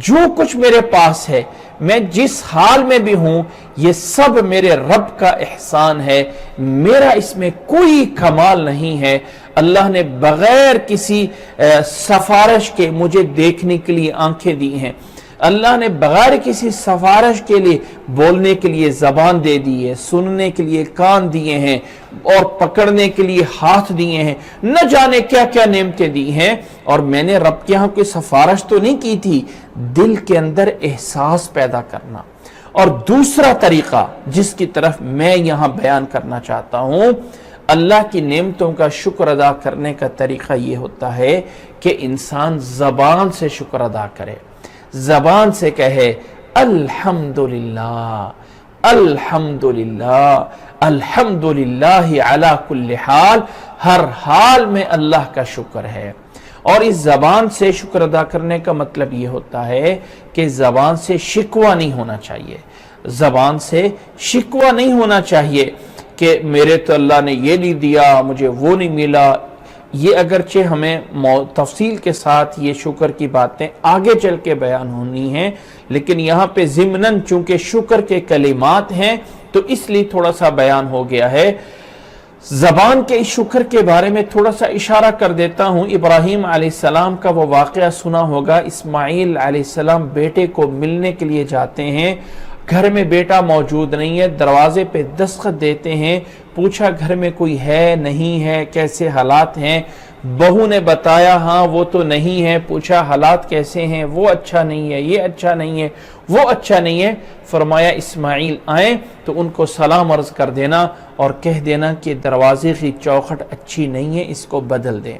جو کچھ میرے پاس ہے، میں جس حال میں بھی ہوں، یہ سب میرے رب کا احسان ہے، میرا اس میں کوئی کمال نہیں ہے۔ اللہ نے بغیر کسی سفارش کے مجھے دیکھنے کے لیے آنکھیں دی ہیں، اللہ نے بغیر کسی سفارش کے لیے بولنے کے لیے زبان دے دی ہے، سننے کے لیے کان دیے ہیں، اور پکڑنے کے لیے ہاتھ دیے ہیں، نہ جانے کیا کیا نعمتیں دی ہیں، اور میں نے رب کے ہاں کوئی سفارش تو نہیں کی تھی۔ دل کے اندر احساس پیدا کرنا۔ اور دوسرا طریقہ جس کی طرف میں یہاں بیان کرنا چاہتا ہوں، اللہ کی نعمتوں کا شکر ادا کرنے کا طریقہ یہ ہوتا ہے کہ انسان زبان سے شکر ادا کرے، زبان سے کہے الحمدللہ الحمدللہ الحمدللہ علی کل حال، ہر حال میں اللہ کا شکر ہے۔ اور اس زبان سے شکر ادا کرنے کا مطلب یہ ہوتا ہے کہ زبان سے شکوہ نہیں ہونا چاہیے، زبان سے شکوہ نہیں ہونا چاہیے کہ میرے تو اللہ نے یہ نہیں دیا، مجھے وہ نہیں ملا۔ یہ اگرچہ ہمیں تفصیل کے ساتھ یہ شکر کی باتیں آگے چل کے بیان ہونی ہیں، لیکن یہاں پہ ضمناً چونکہ شکر کے کلمات ہیں تو اس لیے تھوڑا سا بیان ہو گیا ہے۔ زبان کے اس شکر کے بارے میں تھوڑا سا اشارہ کر دیتا ہوں۔ ابراہیم علیہ السلام کا وہ واقعہ سنا ہوگا، اسماعیل علیہ السلام بیٹے کو ملنے کے لیے جاتے ہیں، گھر میں بیٹا موجود نہیں ہے، دروازے پہ دستخط دیتے ہیں، پوچھا گھر میں کوئی ہے نہیں ہے، کیسے حالات ہیں؟ بہو نے بتایا ہاں وہ تو نہیں ہے، پوچھا حالات کیسے ہیں؟ وہ اچھا نہیں ہے، یہ اچھا نہیں ہے، وہ اچھا نہیں ہے۔ فرمایا اسماعیل آئیں تو ان کو سلام عرض کر دینا اور کہہ دینا کہ دروازے کی چوکھٹ اچھی نہیں ہے، اس کو بدل دیں۔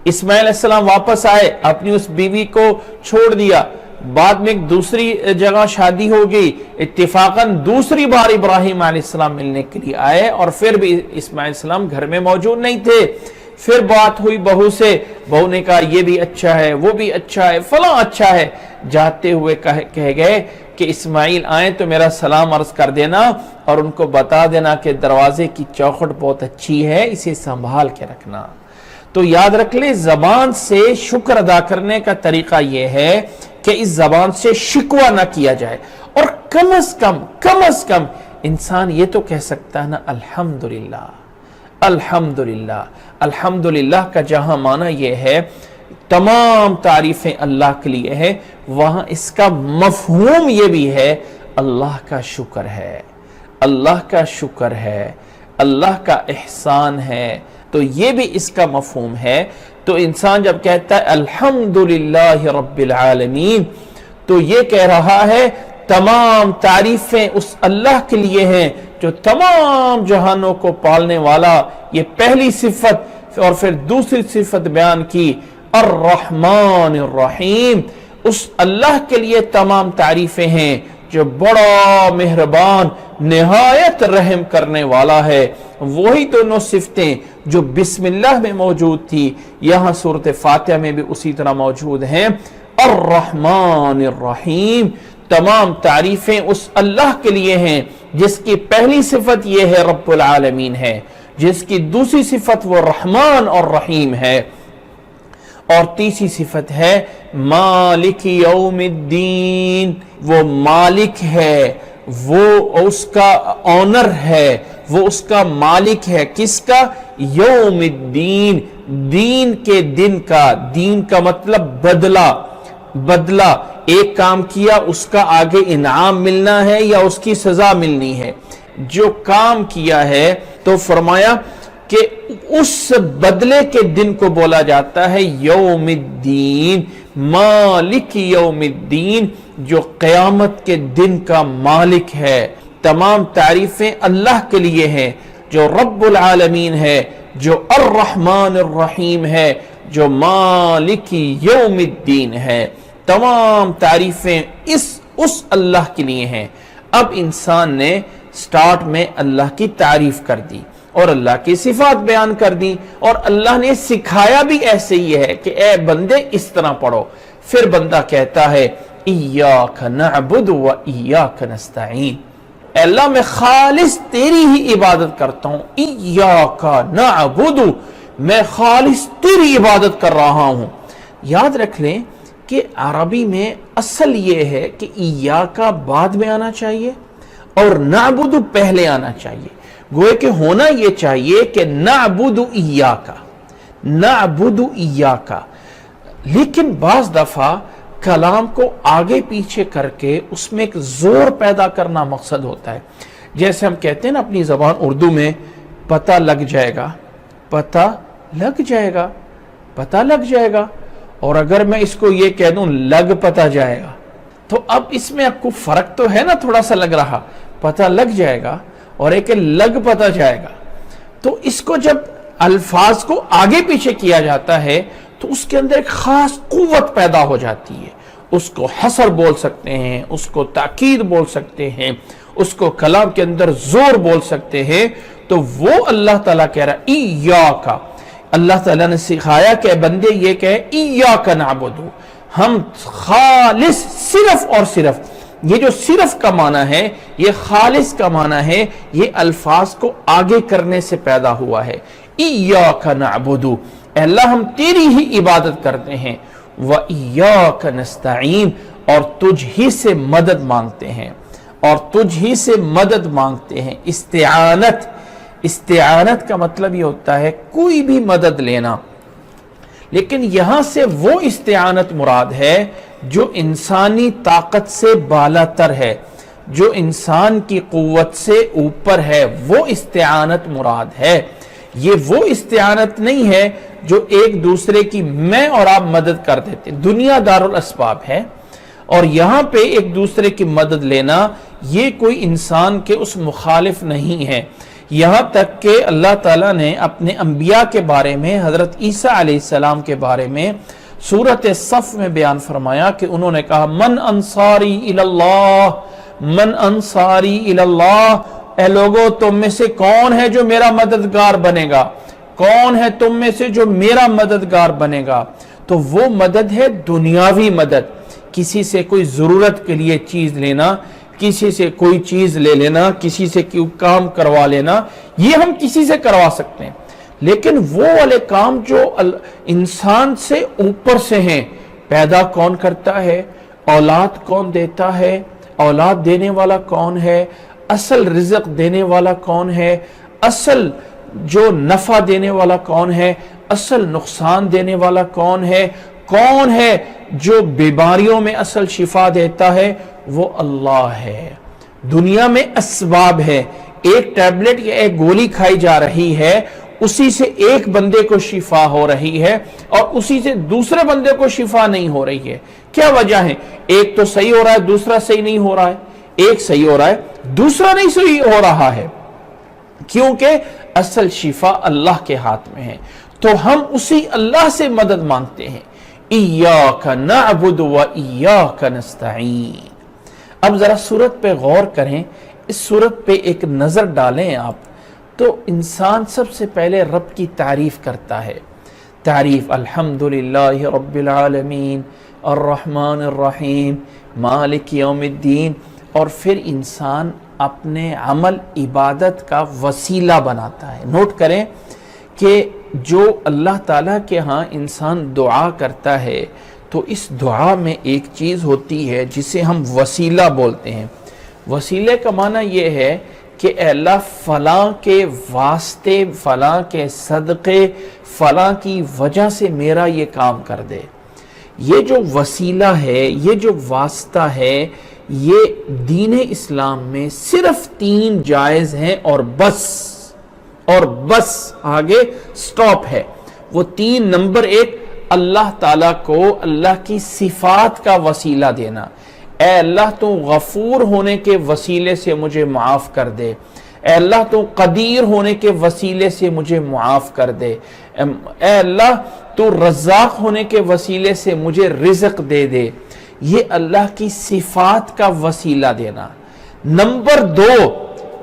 اسماعیل علیہ السلام واپس آئے، اپنی اس بیوی کو چھوڑ دیا، بعد میں ایک دوسری جگہ شادی ہو گئی، اتفاقاً دوسری بار ابراہیم علیہ السلام ملنے کے لیے آئے، اور پھر بھی اسماعیل علیہ السلام گھر میں موجود نہیں تھے۔ پھر بات ہوئی بہو سے، بہو نے کہا یہ بھی اچھا ہے، وہ بھی اچھا ہے، فلاں اچھا ہے۔ جاتے ہوئے کہہ گئے کہ اسماعیل آئیں تو میرا سلام عرض کر دینا اور ان کو بتا دینا کہ دروازے کی چوکھٹ بہت اچھی ہے، اسے سنبھال کے رکھنا۔ تو یاد رکھ لیں، زبان سے شکر ادا کرنے کا طریقہ یہ ہے کہ اس زبان سے شکوہ نہ کیا جائے، اور کم از کم انسان یہ تو کہہ سکتا ہے نا الحمدللہ الحمدللہ۔ الحمدللہ کا جہاں معنی یہ ہے تمام تعریفیں اللہ کے لیے ہے، وہاں اس کا مفہوم یہ بھی ہے اللہ کا شکر ہے، اللہ کا شکر ہے، اللہ کا احسان ہے، تو یہ بھی اس کا مفہوم ہے۔ تو انسان جب کہتا ہے الحمدللہ رب العالمین، تو یہ کہہ رہا ہے تمام تعریفیں اس اللہ کے لیے ہیں جو تمام جہانوں کو پالنے والا، یہ پہلی صفت، اور پھر دوسری صفت بیان کی الرحمن الرحیم، اس اللہ کے لیے تمام تعریفیں ہیں جو بڑا مہربان، نہایت رحم کرنے والا ہے۔ وہی دونوں صفتیں جو بسم اللہ میں موجود تھی یہاں سورۃ فاتحہ میں بھی اسی طرح موجود ہیں۔ الرحمن الرحیم، تمام تعریفیں اس اللہ کے لیے ہیں جس کی پہلی صفت یہ ہے رب العالمین ہے، جس کی دوسری صفت وہ رحمان اور رحیم ہے۔ اور تیسری صفت ہے مالک یوم الدین، وہ مالک ہے، وہ اس کا آنر ہے، وہ اس کا مالک ہے، کس کا؟ یوم الدین، دین کے دن کا۔ دین کا مطلب بدلہ، ایک کام کیا اس کا آگے انعام ملنا ہے یا اس کی سزا ملنی ہے۔ جو کام کیا ہے تو فرمایا کہ اس بدلے کے دن کو بولا جاتا ہے یوم الدین، مالک یوم الدین، جو قیامت کے دن کا مالک ہے۔ تمام تعریفیں اللہ کے لیے ہیں، جو رب العالمین ہے، جو الرحمن الرحیم ہے، جو مالک یوم الدین ہے۔ تمام تعریفیں اس اللہ کے لیے ہیں۔ اب انسان نے سٹارٹ میں اللہ کی تعریف کر دی اور اللہ کی صفات بیان کر دی، اور اللہ نے سکھایا بھی ایسے ہی ہے کہ اے بندے اس طرح پڑھو۔ پھر بندہ کہتا ہے ایاک نعبد و ایاک نستعین، اے اللہ میں خالص تیری ہی عبادت کرتا ہوں، ایاک نعبد، میں خالص تیری عبادت کر رہا ہوں۔ یاد رکھ لیں کہ عربی میں اصل یہ ہے کہ ایاک بعد میں آنا چاہیے اور نعبد پہلے آنا چاہیے۔ گوئے کہ ہونا یہ چاہیے کہ نعبد ایاک، نعبد ایاک، لیکن بعض دفعہ کلام کو آگے پیچھے کر کے اس میں ایک زور پیدا کرنا مقصد ہوتا ہے۔ جیسے ہم کہتے ہیں نا اپنی زبان اردو میں، پتہ لگ جائے گا، پتہ لگ جائے گا، پتہ لگ جائے گا، اور اگر میں اس کو یہ کہہ دوں لگ پتہ جائے گا، تو اب اس میں آپ کو فرق تو ہے نا، تھوڑا سا لگ رہا، پتہ لگ جائے گا اور ایک لگ پتہ جائے گا۔ تو اس کو جب الفاظ کو آگے پیچھے کیا جاتا ہے تو اس کے اندر ایک خاص قوت پیدا ہو جاتی ہے۔ اس کو حصر بول سکتے ہیں، اس کو تاکید بول سکتے ہیں، اس کو کلام کے اندر زور بول سکتے ہیں۔ تو وہ اللہ تعالیٰ کہہ رہا ہے ایاک، اللہ تعالیٰ نے سکھایا کہ بندے یہ کہے ایاک نعبد، ہم خالص، صرف اور صرف، یہ جو صرف کا معنی ہے، یہ خالص کا معنی ہے، یہ الفاظ کو آگے کرنے سے پیدا ہوا ہے۔ ایاک نعبد، اے اللہ ہم تیری ہی عبادت کرتے ہیں، وَإِيَّاكَ نَسْتَعِينُ، اور تجھ ہی سے مدد مانگتے ہیں، اور تجھ ہی سے مدد مانگتے ہیں۔ استعانت کا مطلب یہ ہوتا ہے کوئی بھی مدد لینا، لیکن یہاں سے وہ استعانت مراد ہے جو انسانی طاقت سے بالا تر ہے، جو انسان کی قوت سے اوپر ہے، وہ استعانت مراد ہے۔ یہ وہ استعانت نہیں ہے جو ایک دوسرے کی میں اور آپ مدد کر دیتے، دنیا دار الاسباب ہے، اور یہاں پہ ایک دوسرے کی مدد لینا یہ کوئی انسان کے اس مخالف نہیں ہے۔ یہاں تک کہ اللہ تعالیٰ نے اپنے انبیاء کے بارے میں، حضرت عیسیٰ علیہ السلام کے بارے میں سورۃ صف میں بیان فرمایا کہ انہوں نے کہا من انصاری اللہ، من انصاری اللہ، اے لوگو تم میں سے کون ہے جو میرا مددگار بنے گا، کون ہے تم میں سے جو میرا مددگار بنے گا؟ تو وہ مدد ہے دنیاوی مدد، کسی سے کوئی ضرورت کے لیے چیز لینا، کسی سے کوئی چیز لے لینا، کسی سے کوئی کام کروا لینا، یہ ہم کسی سے کروا سکتے ہیں۔ لیکن وہ والے کام جو انسان سے اوپر سے ہیں، پیدا کون کرتا ہے، اولاد کون دیتا ہے، اولاد دینے والا کون ہے، اصل رزق دینے والا کون ہے، اصل جو نفع دینے والا کون ہے، اصل نقصان دینے والا کون ہے، کون ہے جو بیماریوں میں اصل شفا دیتا ہے، وہ اللہ ہے۔ دنیا میں اسباب ہے، ایک ٹیبلٹ یا ایک گولی کھائی جا رہی ہے، اسی سے ایک بندے کو شفا ہو رہی ہے اور اسی سے دوسرے بندے کو شفا نہیں ہو رہی ہے۔ کیا وجہ ہے؟ ایک تو صحیح ہو رہا ہے، دوسرا صحیح نہیں ہو رہا ہے، ایک صحیح ہو رہا ہے، دوسرا نہیں صحیح ہو رہا ہے، کیونکہ اصل شفا اللہ کے ہاتھ میں ہے۔ تو ہم اسی اللہ سے مدد مانگتے ہیں۔ ایاک نعبد و ایاک نستعین۔ اب ذرا سورت پہ غور کریں، اس سورت پہ ایک نظر ڈالیں آپ، تو انسان سب سے پہلے رب کی تعریف کرتا ہے۔ تعریف الحمدللہ رب العالمین الرحمن الرحیم مالک یوم الدین، اور پھر انسان اپنے عمل عبادت کا وسیلہ بناتا ہے۔ نوٹ کریں کہ جو اللہ تعالیٰ کے ہاں انسان دعا کرتا ہے تو اس دعا میں ایک چیز ہوتی ہے جسے ہم وسیلہ بولتے ہیں۔ وسیلے کا معنی یہ ہے کہ اے اللہ فلاں کے واسطے، فلاں کے صدقے، فلاں کی وجہ سے میرا یہ کام کر دے۔ یہ جو وسیلہ ہے، یہ جو واسطہ ہے، یہ دین اسلام میں صرف 3 جائز ہیں اور بس آگے سٹاپ ہے۔ وہ 3 نمبر 1 اللہ تعالیٰ کو اللہ کی صفات کا وسیلہ دینا۔ اے اللہ تو غفور ہونے کے وسیلے سے مجھے معاف کر دے، اے اللہ تو قدیر ہونے کے وسیلے سے مجھے معاف کر دے، اے اللہ تو رزاق ہونے کے وسیلے سے مجھے رزق دے دے۔ یہ اللہ کی صفات کا وسیلہ دینا۔ نمبر 2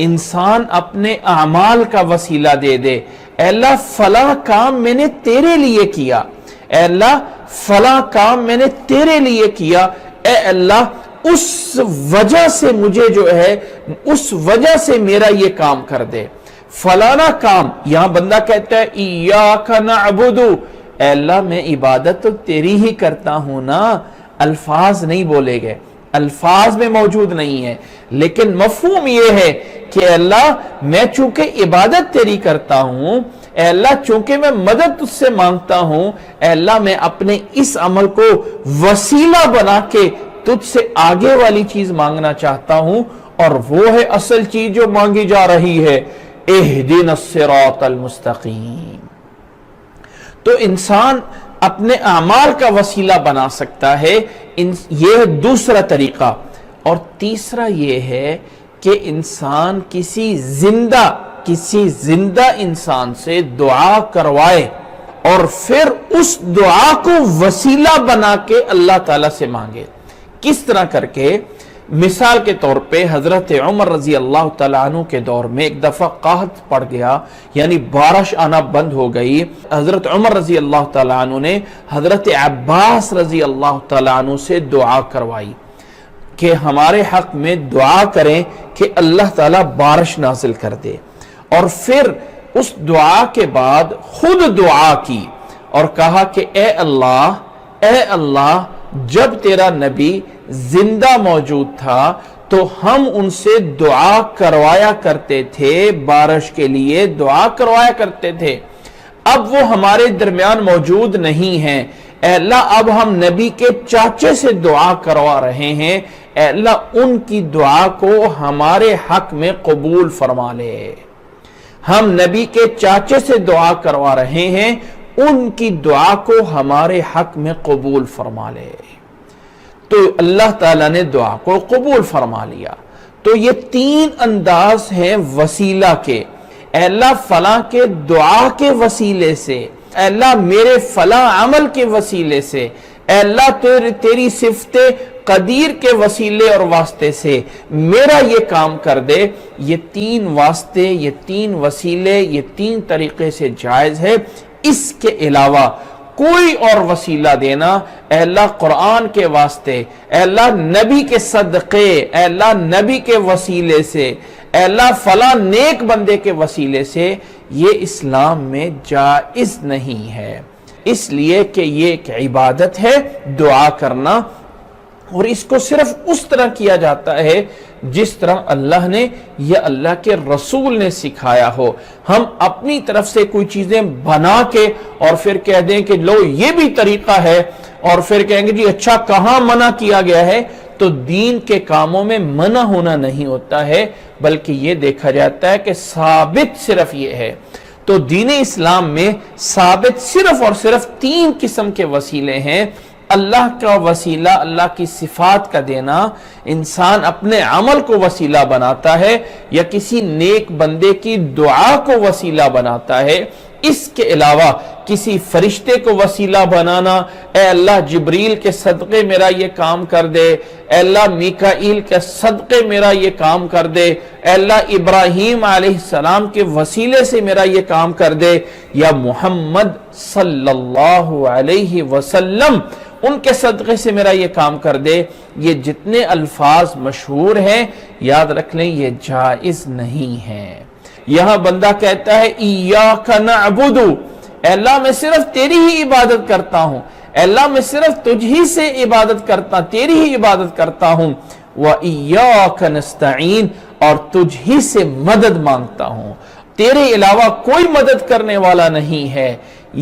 انسان اپنے اعمال کا وسیلہ دے دے۔ اے اللہ فلاں کام میں نے تیرے لیے کیا، اے اللہ فلاں کام میں نے تیرے لیے کیا، اے اللہ اس وجہ سے مجھے جو ہے، اس وجہ سے میرا یہ کام کر دے۔ فلانا کام، یہاں بندہ کہتا ہے ایاک نعبد، اے اللہ میں عبادت تو تیری ہی کرتا ہوں نا، الفاظ نہیں بولے گئے، الفاظ میں موجود نہیں ہے، لیکن مفہوم یہ ہے کہ اے اللہ میں چونکہ عبادت تیری کرتا ہوں، اے اللہ چونکہ میں مدد تجھ سے مانگتا ہوں، اے اللہ میں اپنے اس عمل کو وسیلہ بنا کے تجھ سے آگے والی چیز مانگنا چاہتا ہوں، اور وہ ہے اصل چیز جو مانگی جا رہی ہے، اہدنا الصراط المستقیم۔ تو انسان اپنے اعمال کا وسیلہ بنا سکتا ہے، یہ دوسرا طریقہ۔ اور تیسرا یہ ہے کہ انسان کسی زندہ انسان سے دعا کروائے اور پھر اس دعا کو وسیلہ بنا کے اللہ تعالیٰ سے مانگے۔ کس طرح کر کے؟ مثال کے طور پہ حضرت عمر رضی اللہ تعالیٰ عنہ کے دور میں ایک دفعہ قحط پڑ گیا، یعنی بارش آنا بند ہو گئی۔ حضرت عمر رضی اللہ تعالیٰ عنہ نے حضرت عباس رضی اللہ تعالیٰ عنہ سے دعا کروائی کہ ہمارے حق میں دعا کریں کہ اللہ تعالیٰ بارش نازل کر دے۔ اور پھر اس دعا کے بعد خود دعا کی اور کہا کہ اے اللہ جب تیرا نبی زندہ موجود تھا تو ہم ان سے دعا کروایا کرتے تھے، بارش کے لیے دعا کروایا کرتے تھے، اب وہ ہمارے درمیان موجود نہیں ہیں، اے اللہ اب ہم نبی کے چاچے سے دعا کروا رہے ہیں، اے اللہ ان کی دعا کو ہمارے حق میں قبول فرما لے۔ ہم نبی کے چاچے سے دعا کروا رہے ہیں، ان کی دعا کو ہمارے حق میں قبول فرما لے۔ تو اللہ تعالیٰ نے دعا کو قبول فرما لیا۔ تو یہ 3 انداز ہیں وسیلہ کے۔ اے اللہ فلاں کے دعا کے وسیلے سے، اے اللہ میرے فلاں عمل کے وسیلے سے، اے اللہ تیری صفت قدیر کے وسیلے اور واسطے سے میرا یہ کام کر دے۔ یہ 3 واسطے، یہ 3 وسیلے، یہ 3 طریقے سے جائز ہے۔ اس کے علاوہ کوئی اور وسیلہ دینا، اے اللہ قرآن کے واسطے، اے اللہ نبی کے صدقے، اے اللہ نبی کے وسیلے سے، اے اللہ فلاں نیک بندے کے وسیلے سے، یہ اسلام میں جائز نہیں ہے، اس لیے کہ یہ ایک عبادت ہے دعا کرنا، اور اس کو صرف اس طرح کیا جاتا ہے جس طرح اللہ نے یا اللہ کے رسول نے سکھایا ہو۔ ہم اپنی طرف سے کوئی چیزیں بنا کے اور پھر کہہ دیں کہ لو یہ بھی طریقہ ہے، اور پھر کہیں گے جی اچھا کہاں منع کیا گیا ہے؟ تو دین کے کاموں میں منع ہونا نہیں ہوتا ہے، بلکہ یہ دیکھا جاتا ہے کہ ثابت صرف یہ ہے۔ تو دین اسلام میں ثابت صرف اور صرف 3 قسم کے وسیلے ہیں۔ اللہ کا وسیلہ، اللہ کی صفات کا دینا، انسان اپنے عمل کو وسیلہ بناتا ہے یا کسی نیک بندے کی دعا کو وسیلہ بناتا ہے۔ اس کے علاوہ کسی فرشتے کو وسیلہ بنانا، اے اللہ جبریل کے صدقے میرا یہ کام کر دے، اے اللہ میکائیل کے صدقے میرا یہ کام کر دے، اے اللہ ابراہیم علیہ السلام کے وسیلے سے میرا یہ کام کر دے، یا محمد صلی اللہ علیہ وسلم ان کے صدقے سے میرا یہ کام کر دے۔ یہ جتنے الفاظ مشہور ہیں یاد رکھ لیں یہ جائز نہیں ہیں۔ یہاں بندہ کہتا ہے ایاک نعبد، اے اللہ میں صرف تیری ہی عبادت کرتا ہوں، اے اللہ میں صرف تجھ ہی سے عبادت کرتا، تیری ہی عبادت کرتا ہوں، وَإِيَّاكَ نَسْتَعِينُ اور تجھ ہی سے مدد مانگتا ہوں، تیرے علاوہ کوئی مدد کرنے والا نہیں ہے۔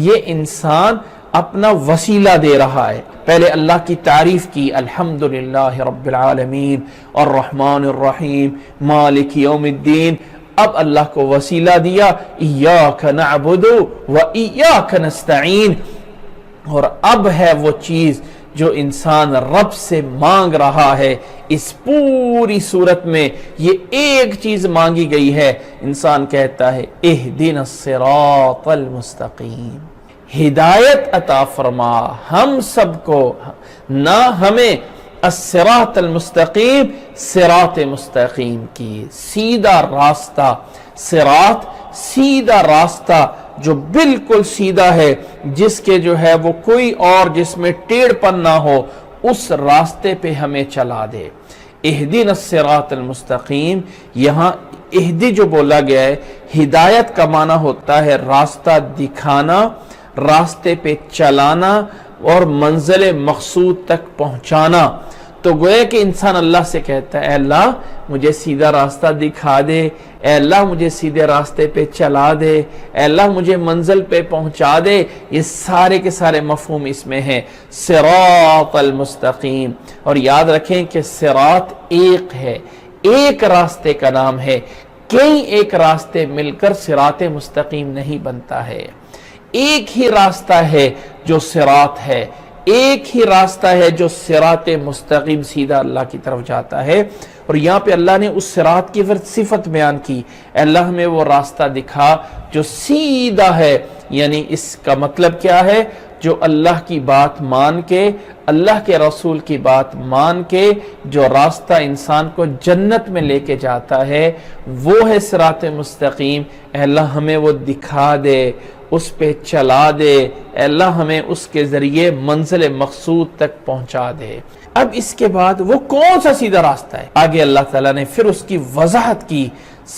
یہ انسان اپنا وسیلہ دے رہا ہے۔ پہلے اللہ کی تعریف کی، الحمدللہ رب العالمین الرحمن الرحیم مالک یوم الدین، اب اللہ کو وسیلہ دیا، ایاک نعبد و ایاک نستعین، اور اب ہے وہ چیز جو انسان رب سے مانگ رہا ہے۔ اس پوری صورت میں یہ ایک چیز مانگی گئی ہے، انسان کہتا ہے اہدنا الصراط المستقیم، ہدایت عطا فرما ہم سب کو، نہ ہمیں الصراط المستقیم، صراط مستقیم کی سیدھا راستہ، صراط سیدھا راستہ جو بالکل سیدھا ہے، جس کے جو ہے وہ کوئی اور جس میں ٹیڑھ پن نہ ہو، اس راستے پہ ہمیں چلا دے۔ اہدنا الصراط المستقیم، یہاں اہدی جو بولا گیا ہے، ہدایت کا معنی ہوتا ہے راستہ دکھانا، راستے پہ چلانا اور منزل مقصود تک پہنچانا۔ تو گویا کہ انسان اللہ سے کہتا ہے اے اللہ مجھے سیدھا راستہ دکھا دے، اے اللہ مجھے سیدھے راستے پہ چلا دے، اے اللہ مجھے منزل پہ پہنچا دے۔ یہ سارے کے سارے مفہوم اس میں ہیں، صراط المستقیم۔ اور یاد رکھیں کہ صراط ایک ہے، ایک راستے کا نام ہے، کئی ایک راستے مل کر صراط مستقیم نہیں بنتا ہے۔ ایک ہی راستہ ہے جو صراط ہے، ایک ہی راستہ ہے جو صراط مستقیم سیدھا اللہ کی طرف جاتا ہے۔ اور یہاں پہ اللہ نے اس صراط کی صفت بیان کی، اے اللہ ہمیں وہ راستہ دکھا جو سیدھا ہے، یعنی اس کا مطلب کیا ہے؟ جو اللہ کی بات مان کے، اللہ کے رسول کی بات مان کے جو راستہ انسان کو جنت میں لے کے جاتا ہے، وہ ہے صراط مستقیم۔ اے اللہ ہمیں وہ دکھا دے، اس پہ چلا دے، اے اللہ ہمیں اس کے ذریعے منزل مقصود تک پہنچا دے۔ اب اس کے بعد وہ کون سا سیدھا راستہ ہے؟ آگے اللہ تعالیٰ نے پھر اس کی وضاحت کی،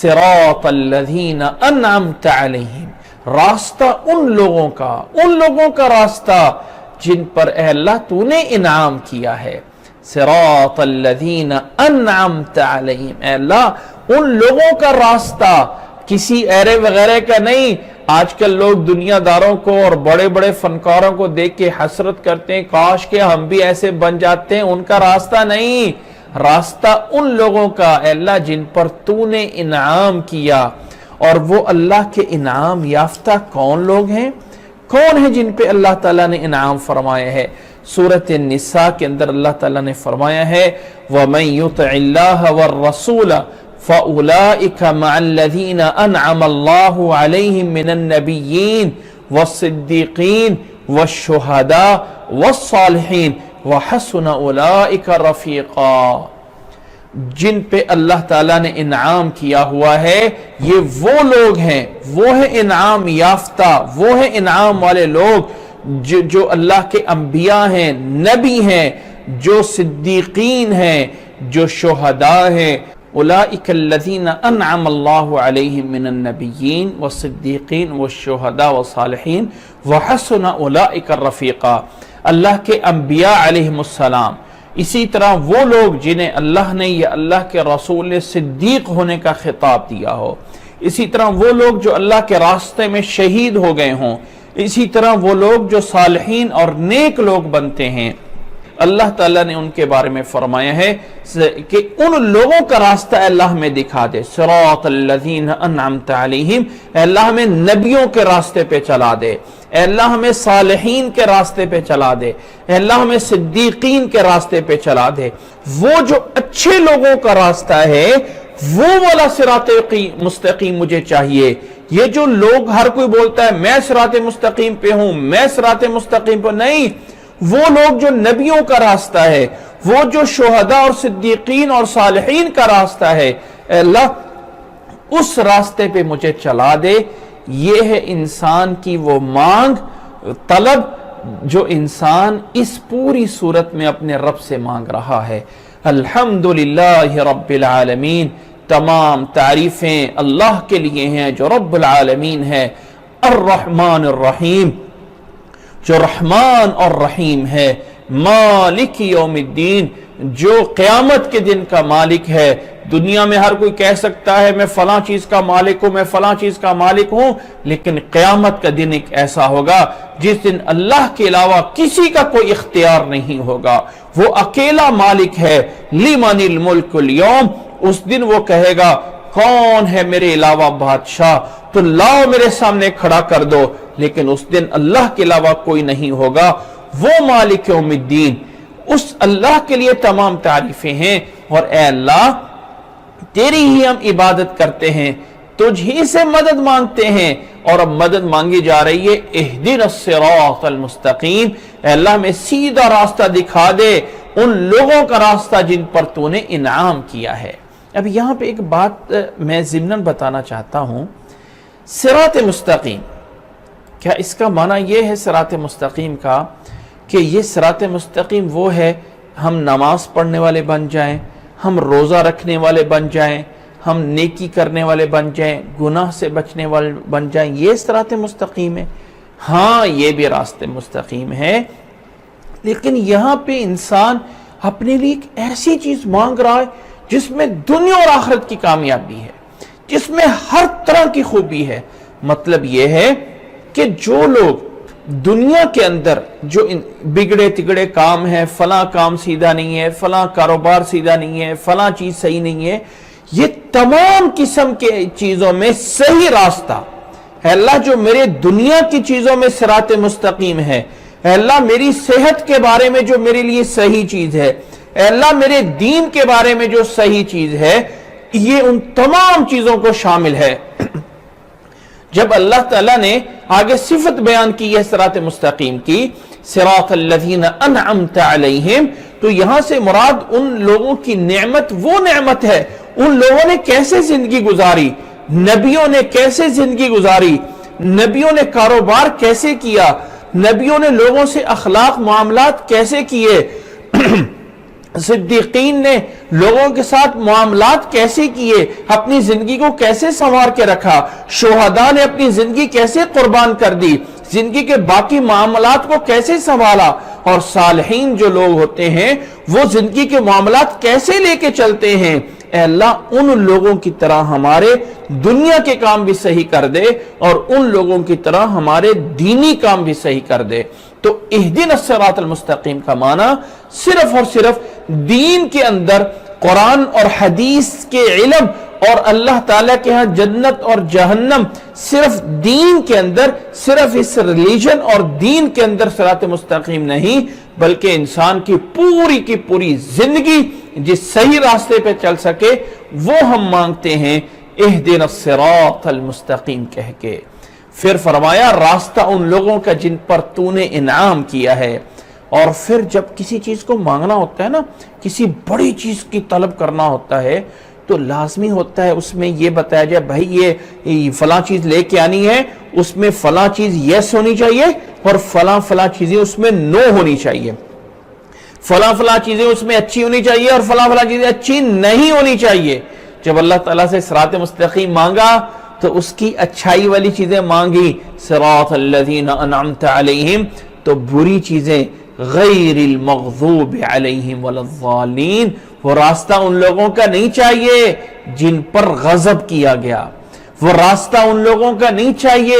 صراط الذین انعمت علیہم، راستہ ان لوگوں کا راستہ جن پر اے اللہ تو نے انعام کیا ہے۔ صراط الذین انعمت علیہم، اے اللہ ان لوگوں کا راستہ، کسی ایرے وغیرہ کا نہیں۔ آج کل لوگ دنیا داروں کو اور بڑے بڑے فنکاروں کو دیکھ کے حسرت کرتے ہیں کاش کہ ہم بھی ایسے بن جاتے ہیں، ان کا راستہ نہیں، راستہ ان لوگوں کا اے اللہ جن پر تو نے انعام کیا۔ اور وہ اللہ کے انعام یافتہ کون لوگ ہیں؟ کون ہیں جن پہ اللہ تعالیٰ نے انعام فرمایا ہے؟ سورۃ النساء کے اندر اللہ تعالیٰ نے فرمایا ہے وَمَن يُطِعِ اللَّهَ وَالرَّسُولَ فَأُولَئِكَ مَعَ الَّذِينَ أَنْعَمَ اللَّهُ عَلَيْهِم مِّنَ النَّبِيِّينَ وَالصِّدِّيقِينَ وَالشُّهَدَاءِ وَالصَّالِحِينَ وَحَسُنَ أُولَئِكَ رَفِيقًا۔ جن پہ اللہ تعالیٰ نے انعام کیا ہوا ہے یہ وہ لوگ ہیں، وہ ہیں انعام یافتہ، وہ ہیں انعام والے لوگ جو اللہ کے انبیاء ہیں، نبی ہیں، جو صدیقین ہیں، جو شہداء ہیں۔ اولئک الذین انعم اللہ علیہم من النبیین والصدیقین والشہداء والصالحین وحسن اولئک رفیقا۔ اللہ کے انبیاء علیہم السلام، اسی طرح وہ لوگ جنہیں اللہ نے یا اللہ کے رسول نے صدیق ہونے کا خطاب دیا ہو، اسی طرح وہ لوگ جو اللہ کے راستے میں شہید ہو گئے ہوں، اسی طرح وہ لوگ جو صالحین اور نیک لوگ بنتے ہیں، اللہ تعالیٰ نے ان کے بارے میں فرمایا ہے کہ ان لوگوں کا راستہ اللہ ہمیں دکھا دے۔ صراط الذین انعمت علیہم، اے اللہ ہمیں نبیوں کے راستے پہ چلا دے، اے اللہ ہمیں صالحین کے راستے پہ چلا دے، اے اللہ ہمیں صدیقین کے راستے پہ چلا دے۔ وہ جو اچھے لوگوں کا راستہ ہے وہ والا صراط مستقیم مجھے چاہیے۔ یہ جو لوگ ہر کوئی بولتا ہے میں صراط مستقیم پہ ہوں، میں صراط مستقیم پہ نہیں، وہ لوگ جو نبیوں کا راستہ ہے، وہ جو شہداء اور صدیقین اور صالحین کا راستہ ہے، اے اللہ اس راستے پہ مجھے چلا دے۔ یہ ہے انسان کی وہ مانگ، طلب جو انسان اس پوری صورت میں اپنے رب سے مانگ رہا ہے۔ الحمدللہ رب العالمین، تمام تعریفیں اللہ کے لیے ہیں جو رب العالمین ہے۔ الرحمن الرحیم، جو رحمان اور رحیم ہے، مالک یوم الدین، جو قیامت کے دن کا مالک ہے۔ دنیا میں ہر کوئی کہہ سکتا ہے میں فلاں چیز کا مالک ہوں، میں فلاں چیز کا مالک ہوں، لیکن قیامت کا دن ایک ایسا ہوگا جس دن اللہ کے علاوہ کسی کا کوئی اختیار نہیں ہوگا، وہ اکیلا مالک ہے۔ لمن الملک اليوم، اس دن وہ کہے گا کون ہے میرے علاوہ بادشاہ، تو لاؤ میرے سامنے کھڑا کر دو، لیکن اس دن اللہ کے علاوہ کوئی نہیں ہوگا۔ وہ مالک یوم الدین، اس اللہ کے لیے تمام تعریفیں ہیں، اور اے اللہ تیری ہی ہم عبادت کرتے ہیں، تجھ ہی سے مدد مانگتے ہیں، اور اب مدد مانگی جا رہی ہے اہدنا الصراط المستقیم، اے اللہ میں سیدھا راستہ دکھا دے، ان لوگوں کا راستہ جن پر تو نے انعام کیا ہے۔ اب یہاں پہ ایک بات میں ضمناً بتانا چاہتا ہوں، صراط مستقیم، کیا اس کا معنی یہ ہے صراط مستقیم کا کہ یہ صراط مستقیم وہ ہے ہم نماز پڑھنے والے بن جائیں، ہم روزہ رکھنے والے بن جائیں، ہم نیکی کرنے والے بن جائیں، گناہ سے بچنے والے بن جائیں، یہ صراط مستقیم ہے؟ ہاں یہ بھی راستہ مستقیم ہے، لیکن یہاں پہ انسان اپنے لیے ایک ایسی چیز مانگ رہا ہے جس میں دنیا اور آخرت کی کامیابی ہے، جس میں ہر طرح کی خوبی ہے۔ مطلب یہ ہے کہ جو لوگ دنیا کے اندر جو بگڑے تگڑے کام ہیں، فلاں کام سیدھا نہیں ہے، فلاں کاروبار سیدھا نہیں ہے، فلاں چیز صحیح نہیں ہے، یہ تمام قسم کے چیزوں میں صحیح راستہ ہے اللہ جو میرے دنیا کی چیزوں میں صراط مستقیم ہے، اے اللہ میری صحت کے بارے میں جو میرے لیے صحیح چیز ہے، اے اللہ میرے دین کے بارے میں جو صحیح چیز ہے، یہ ان تمام چیزوں کو شامل ہے۔ جب اللہ تعالیٰ نے آگے صفت بیان کی ہے صراط مستقیم کی، صراط الذین انعمت علیہم، تو یہاں سے مراد ان لوگوں کی نعمت وہ نعمت ہے، ان لوگوں نے کیسے زندگی گزاری، نبیوں نے کیسے زندگی گزاری، نبیوں نے کاروبار کیسے کیا، نبیوں نے لوگوں سے اخلاق معاملات کیسے کیے، صدیقین نے لوگوں کے ساتھ معاملات کیسے کیے، اپنی زندگی کو کیسے سنوار کے رکھا، شہداء نے اپنی زندگی کیسے قربان کر دی، زندگی کے باقی معاملات کو کیسے سنبھالا، اور صالحین جو لوگ ہوتے ہیں وہ زندگی کے معاملات کیسے لے کے چلتے ہیں۔ اے اللہ ان لوگوں کی طرح ہمارے دنیا کے کام بھی صحیح کر دے، اور ان لوگوں کی طرح ہمارے دینی کام بھی صحیح کر دے۔ تو اہدنا الصراط المستقیم کا معنی صرف اور صرف دین کے اندر قرآن اور حدیث کے علم اور اللہ تعالیٰ کے ہاں جنت اور جہنم، صرف دین کے اندر، صرف اس ریلیجن اور دین کے اندر صراط مستقیم نہیں، بلکہ انسان کی پوری زندگی جس صحیح راستے پہ چل سکے وہ ہم مانگتے ہیں اہدنا الصراط المستقیم کہہ کے۔ پھر فرمایا راستہ ان لوگوں کا جن پر تو نے انعام کیا ہے۔ اور پھر جب کسی چیز کو مانگنا ہوتا ہے نا، کسی بڑی چیز کی طلب کرنا ہوتا ہے، تو لازمی ہوتا ہے اس میں یہ بتایا جائے بھائی یہ فلاں چیز لے کے آنی ہے، اس میں فلاں چیز یس ہونی چاہیے اور فلاں چیزیں اس میں نو ہونی چاہیے، فلاں چیزیں اس میں اچھی ہونی چاہیے اور فلاں چیزیں اچھی نہیں ہونی چاہیے۔ جب اللہ تعالیٰ سے صراط مستقیم مانگا تو اس کی اچھائی والی چیزیں مانگی، صراط الذین انعمت علیہم، تو بری چیزیں غیر المغضوب علیہم ولا الضالین، وہ راستہ ان لوگوں کا نہیں چاہیے جن پر غضب کیا گیا، وہ راستہ ان لوگوں کا نہیں چاہیے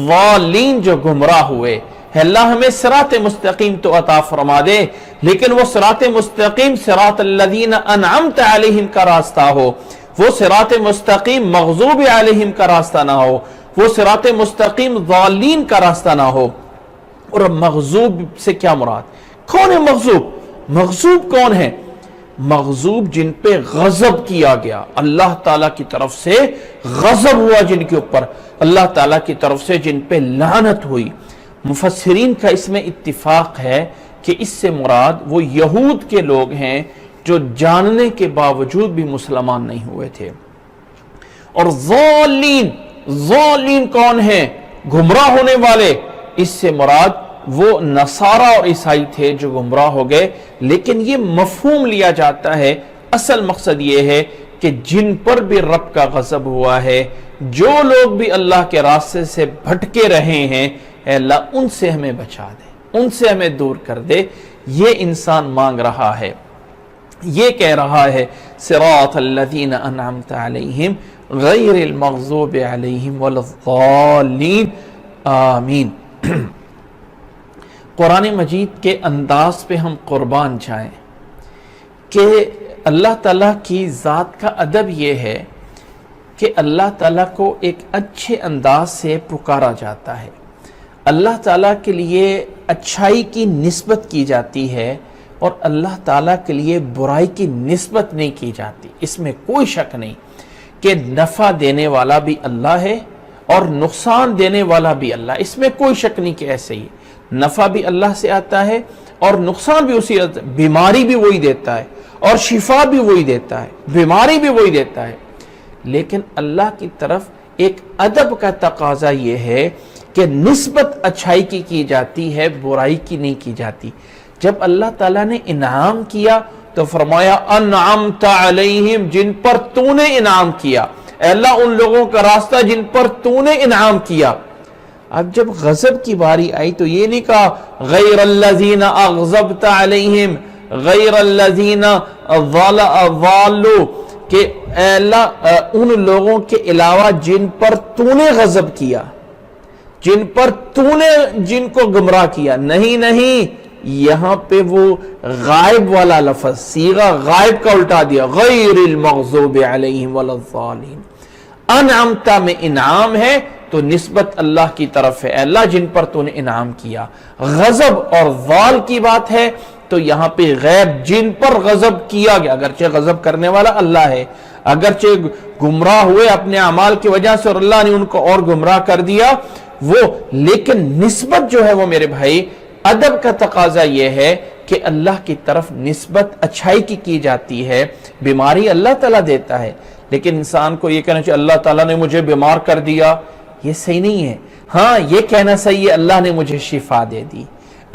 ضالین جو گمراہ ہوئے۔ اللہ ہمیں صراط مستقیم تو عطا فرما دے، لیکن وہ صراط مستقیم صراط الذین انعمت علیہم کا راستہ ہو، وہ صراط مستقیم مغضوب علیہم کا راستہ نہ ہو، وہ صراط مستقیم ضالین کا راستہ نہ ہو۔ اور مغضوب سے کیا مراد؟ کون ہے مغضوب؟ مغضوب کون ہے؟ مغضوب جن پہ غضب کیا گیا، اللہ تعالیٰ کی طرف سے غضب ہوا جن کے اوپر، اللہ تعالیٰ کی طرف سے جن پہ لعنت ہوئی۔ مفسرین کا اس میں اتفاق ہے کہ اس سے مراد وہ یہود کے لوگ ہیں جو جاننے کے باوجود بھی مسلمان نہیں ہوئے تھے۔ اور ضالین کون ہیں؟ گمراہ ہونے والے۔ اس سے مراد وہ نصارہ اور عیسائی تھے جو گمراہ ہو گئے، لیکن یہ مفہوم لیا جاتا ہے، اصل مقصد یہ ہے کہ جن پر بھی رب کا غضب ہوا ہے، جو لوگ بھی اللہ کے راستے سے بھٹکے رہے ہیں، اے اللہ ان سے ہمیں بچا دے، ان سے ہمیں دور کر دے۔ یہ انسان مانگ رہا ہے، یہ کہہ رہا ہے صراط الذین انعمت علیہم غیر المغضوب علیہم ولا الضالین آمین۔ قرآن مجید کے انداز پہ ہم قربان جائیں کہ اللہ تعالیٰ کی ذات کا ادب یہ ہے کہ اللہ تعالیٰ کو ایک اچھے انداز سے پکارا جاتا ہے، اللہ تعالیٰ کے لیے اچھائی کی نسبت کی جاتی ہے اور اللہ تعالیٰ کے لیے برائی کی نسبت نہیں کی جاتی۔ اس میں کوئی شک نہیں کہ نفع دینے والا بھی اللہ ہے اور نقصان دینے والا بھی اللہ، اس میں کوئی شک نہیں کہ ایسے ہی نفع بھی اللہ سے آتا ہے اور نقصان بھی اسی، بیماری بھی وہی دیتا ہے اور شفا بھی وہی دیتا ہے، بیماری بھی وہی دیتا ہے۔ لیکن اللہ کی طرف ایک ادب کا تقاضا یہ ہے کہ نسبت اچھائی کی جاتی ہے، برائی کی نہیں کی جاتی۔ جب اللہ تعالیٰ نے انعام کیا تو فرمایا انعمت علیہم، جن پر تو نے انعام کیا، اے اللہ ان لوگوں کا راستہ جن پر تو نے انعام کیا۔ اب جب غضب کی باری آئی تو یہ نہیں کہا غیر الذین اغضبت علیہم، غیر الذین ضالوا، کہ اے اللہ ان لوگوں کے علاوہ جن پر تو نے غضب کیا، جن پر تو نے جن کو گمراہ کیا، نہیں، یہاں پہ وہ غائب والا لفظ صیغہ غائب کا الٹا دیا، غیر المغضوب علیہم ولا الضالین۔ انعمت میں انعام ہے تو نسبت اللہ کی طرف ہے، اے اللہ جن پر تو نے انعام کیا۔ غضب اور ضال کی بات ہے تو یہاں پہ غیر جن پر غضب کیا گیا، اگرچہ غضب کرنے والا اللہ ہے، اگرچہ گمراہ ہوئے اپنے اعمال کی وجہ سے اور اللہ نے ان کو اور گمراہ کر دیا وہ، لیکن نسبت جو ہے وہ میرے بھائی ادب کا تقاضا یہ ہے کہ اللہ کی طرف نسبت اچھائی کی جاتی ہے۔ بیماری اللہ تعالیٰ دیتا ہے، لیکن انسان کو یہ کہنا چاہیے اللہ تعالیٰ نے مجھے بیمار کر دیا، یہ صحیح نہیں ہے۔ ہاں یہ کہنا صحیح ہے اللہ نے مجھے شفا دے دی،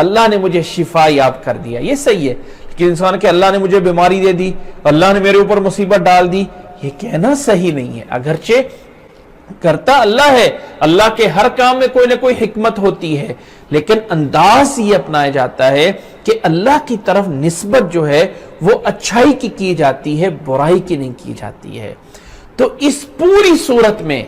اللہ نے مجھے شفا یاب کر دیا، یہ صحیح ہے۔ لیکن انسان کہ اللہ نے مجھے بیماری دے دی، اللہ نے میرے اوپر مصیبت ڈال دی، یہ کہنا صحیح نہیں ہے۔ اگرچہ کرتا اللہ ہے، اللہ کے ہر کام میں کوئی نہ کوئی حکمت ہوتی ہے، لیکن انداز یہ اپنایا جاتا ہے کہ اللہ کی طرف نسبت جو ہے وہ اچھائی کی جاتی ہے، برائی کی نہیں کی جاتی ہے۔ تو اس پوری صورت میں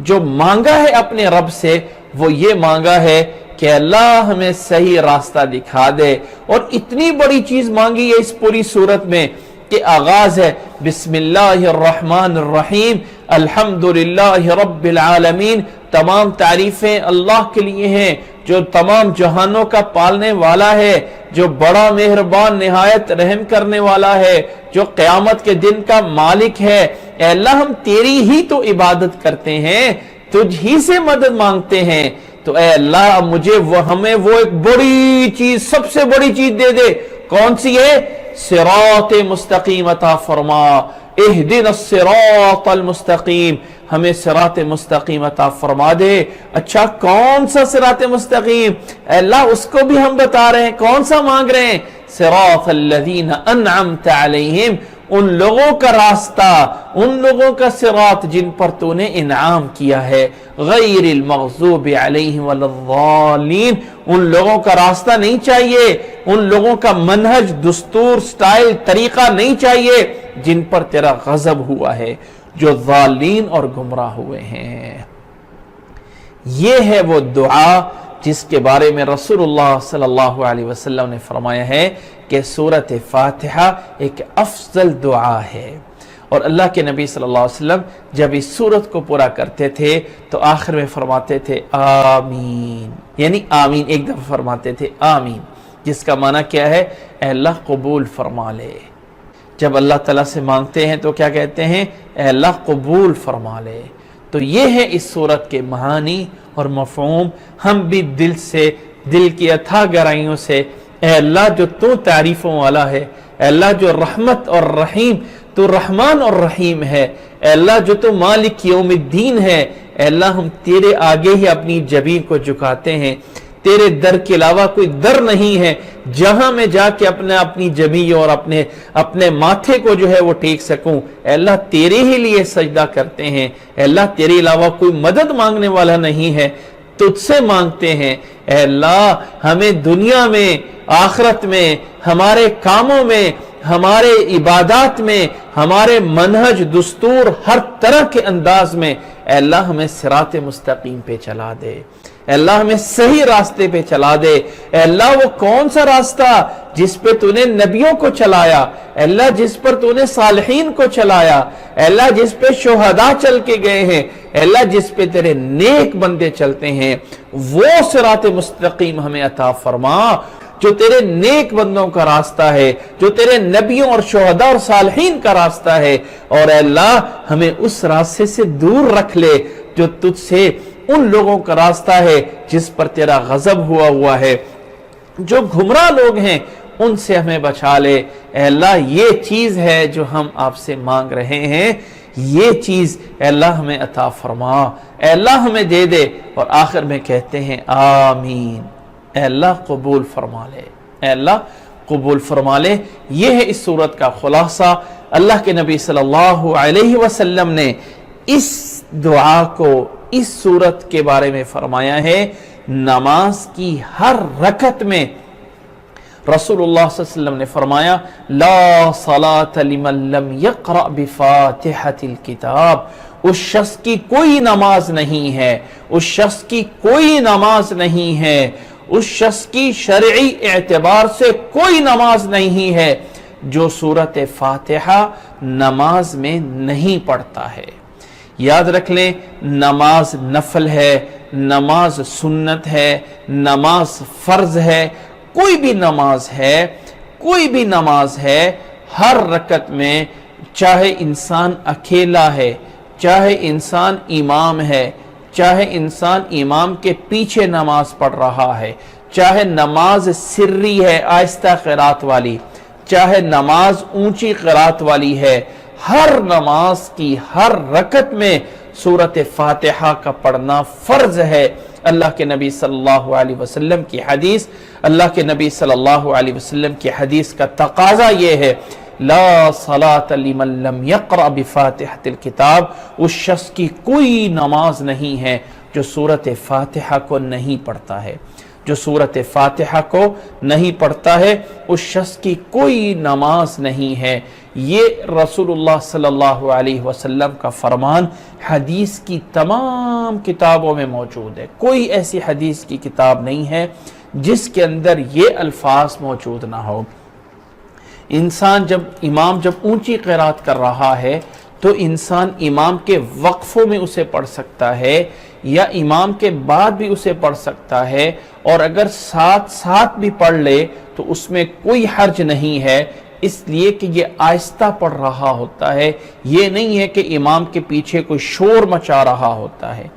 جو مانگا ہے اپنے رب سے وہ یہ مانگا ہے کہ اللہ ہمیں صحیح راستہ دکھا دے، اور اتنی بڑی چیز مانگی ہے اس پوری صورت میں کہ آغاز ہے بسم اللہ الرحمن الرحیم الحمدللہ رب العالمین۔ تمام تعریفیں اللہ کے لیے ہیں جو تمام جہانوں کا پالنے والا ہے، جو بڑا مہربان نہایت رحم کرنے والا ہے، جو قیامت کے دن کا مالک ہے۔ اے اللہ ہم تیری ہی تو عبادت کرتے ہیں، تجھ ہی سے مدد مانگتے ہیں، تو اے اللہ ہمیں وہ ایک بڑی چیز، سب سے بڑی چیز دے دے۔ کون سی ہے؟ صراط مستقیم عطا فرما، اہدنا الصراط المستقیم، ہمیں صراط مستقیم عطا فرما دے۔ اچھا کون سا صراط مستقیم؟ اے اللہ اس کو بھی ہم بتا رہے ہیں، کون سا مانگ رہے ہیں؟ صراط الذین انعمت علیہم، ان لوگوں کا راستہ، ان لوگوں کا صراط جن پر تو نے انعام کیا ہے، غیر المغضوب علیہم ولا الضالین۔ ان لوگوں کا راستہ نہیں چاہیے، ان لوگوں کا منہج، دستور، سٹائل، طریقہ نہیں چاہیے جن پر تیرا غضب ہوا ہے، جو ضالین اور گمراہ ہوئے ہیں۔ یہ ہے وہ دعا جس کے بارے میں رسول اللہ صلی اللہ علیہ وسلم نے فرمایا ہے کہ سورۃ فاتحہ ایک افضل دعا ہے، اور اللہ کے نبی صلی اللہ علیہ وسلم جب اس سورت کو پورا کرتے تھے تو آخر میں فرماتے تھے آمین، یعنی آمین ایک دفعہ فرماتے تھے آمین، جس کا معنی کیا ہے؟ اے اللہ قبول فرما لے۔ جب اللہ تعالیٰ سے مانگتے ہیں تو کیا کہتے ہیں؟ اے اللہ قبول فرما لے۔ تو یہ ہے اس سورت کے معانی اور مفہوم۔ ہم بھی دل سے، دل کی اتھا گہرائیوں سے اے اللہ جو تو تعریفوں والا ہے، اے اللہ جو رحمت اور رحیم، تو رحمان اور رحیم ہے، اے اللہ جو تو مالک یوم الدین ہے، اے اللہ ہم تیرے آگے ہی اپنی جبین کو جھکاتے ہیں، تیرے در کے علاوہ کوئی در نہیں ہے، جہاں میں جا کے اپنی جمی اور اپنے ماتھے کو جو ہے وہ ٹیک سکوں، اے اللہ تیرے ہی لیے سجدہ کرتے ہیں، اے اللہ تیرے علاوہ کوئی مدد مانگنے والا نہیں ہے، تجھ سے مانگتے ہیں، اے اللہ ہمیں دنیا میں، آخرت میں، ہمارے کاموں میں، ہمارے عبادات میں، ہمارے منہج، دستور، ہر طرح کے انداز میں اے اللہ ہمیں صراط مستقیم پہ چلا دے، اے اللہ ہمیں صحیح راستے پہ چلا دے، اے اللہ وہ کون سا راستہ جس پہ تو نے نبیوں کو چلایا، اے اللہ جس پر تو نے صالحین کو چلایا، اے اللہ جس پہ شہداء چل کے گئے ہیں، اے اللہ جس پہ تیرے نیک بندے چلتے ہیں، وہ صراط مستقیم ہمیں عطا فرما جو تیرے نیک بندوں کا راستہ ہے، جو تیرے نبیوں اور شہداء اور صالحین کا راستہ ہے، اور اے اللہ ہمیں اس راستے سے دور رکھ لے جو تجھ سے ان لوگوں کا راستہ ہے جس پر تیرا غضب ہوا ہے، جو گمراہ لوگ ہیں ان سے ہمیں بچا لے، اے اللہ یہ چیز ہے جو ہم آپ سے مانگ رہے ہیں، یہ چیز اے اللہ ہمیں عطا فرما، اے اللہ ہمیں دے دے، اور آخر میں کہتے ہیں آمین، اے اللہ قبول فرما لے، اے اللہ قبول فرما لے۔ یہ ہے اس صورت کا خلاصہ۔ اللہ کے نبی صلی اللہ علیہ وسلم نے اس دعا کو اس صورت کے بارے میں فرمایا ہے، نماز کی ہر رکعت میں رسول اللہ صلی اللہ علیہ وسلم نے فرمایا لا صلاة لمن لم یقرأ بفاتحة الکتاب، اس شخص کی کوئی نماز نہیں ہے، اس شخص کی کوئی نماز نہیں ہے، اس شخص کی شرعی اعتبار سے کوئی نماز نہیں ہے جو سورۃ فاتحہ نماز میں نہیں پڑھتا ہے۔ یاد رکھ لیں، نماز نفل ہے، نماز سنت ہے، نماز فرض ہے، کوئی بھی نماز ہے، کوئی بھی نماز ہے، ہر رکعت میں چاہے انسان اکیلا ہے، چاہے انسان امام ہے، چاہے انسان امام کے پیچھے نماز پڑھ رہا ہے، چاہے نماز سری ہے آہستہ قرات والی، چاہے نماز اونچی قرات والی ہے، ہر نماز کی ہر رکعت میں سورۃ فاتحہ کا پڑھنا فرض ہے۔ اللہ کے نبی صلی اللہ علیہ وسلم کی حدیث، اللہ کے نبی صلی اللہ علیہ وسلم کی حدیث کا تقاضا یہ ہے لا صلاة لمن لم یقرأ بفاتحة الکتاب، اس شخص کی کوئی نماز نہیں ہے جو سورۃ فاتحہ کو نہیں پڑھتا ہے، جو سورۃ فاتحہ کو نہیں پڑھتا ہے اس شخص کی کوئی نماز نہیں ہے۔ یہ رسول اللہ صلی اللہ علیہ وسلم کا فرمان حدیث کی تمام کتابوں میں موجود ہے، کوئی ایسی حدیث کی کتاب نہیں ہے جس کے اندر یہ الفاظ موجود نہ ہو۔ انسان امام جب اونچی قرات کر رہا ہے تو انسان امام کے وقفوں میں اسے پڑھ سکتا ہے یا امام کے بعد بھی اسے پڑھ سکتا ہے، اور اگر ساتھ ساتھ بھی پڑھ لے تو اس میں کوئی حرج نہیں ہے، اس لیے کہ یہ آہستہ پڑھ رہا ہوتا ہے، یہ نہیں ہے کہ امام کے پیچھے کوئی شور مچا رہا ہوتا ہے۔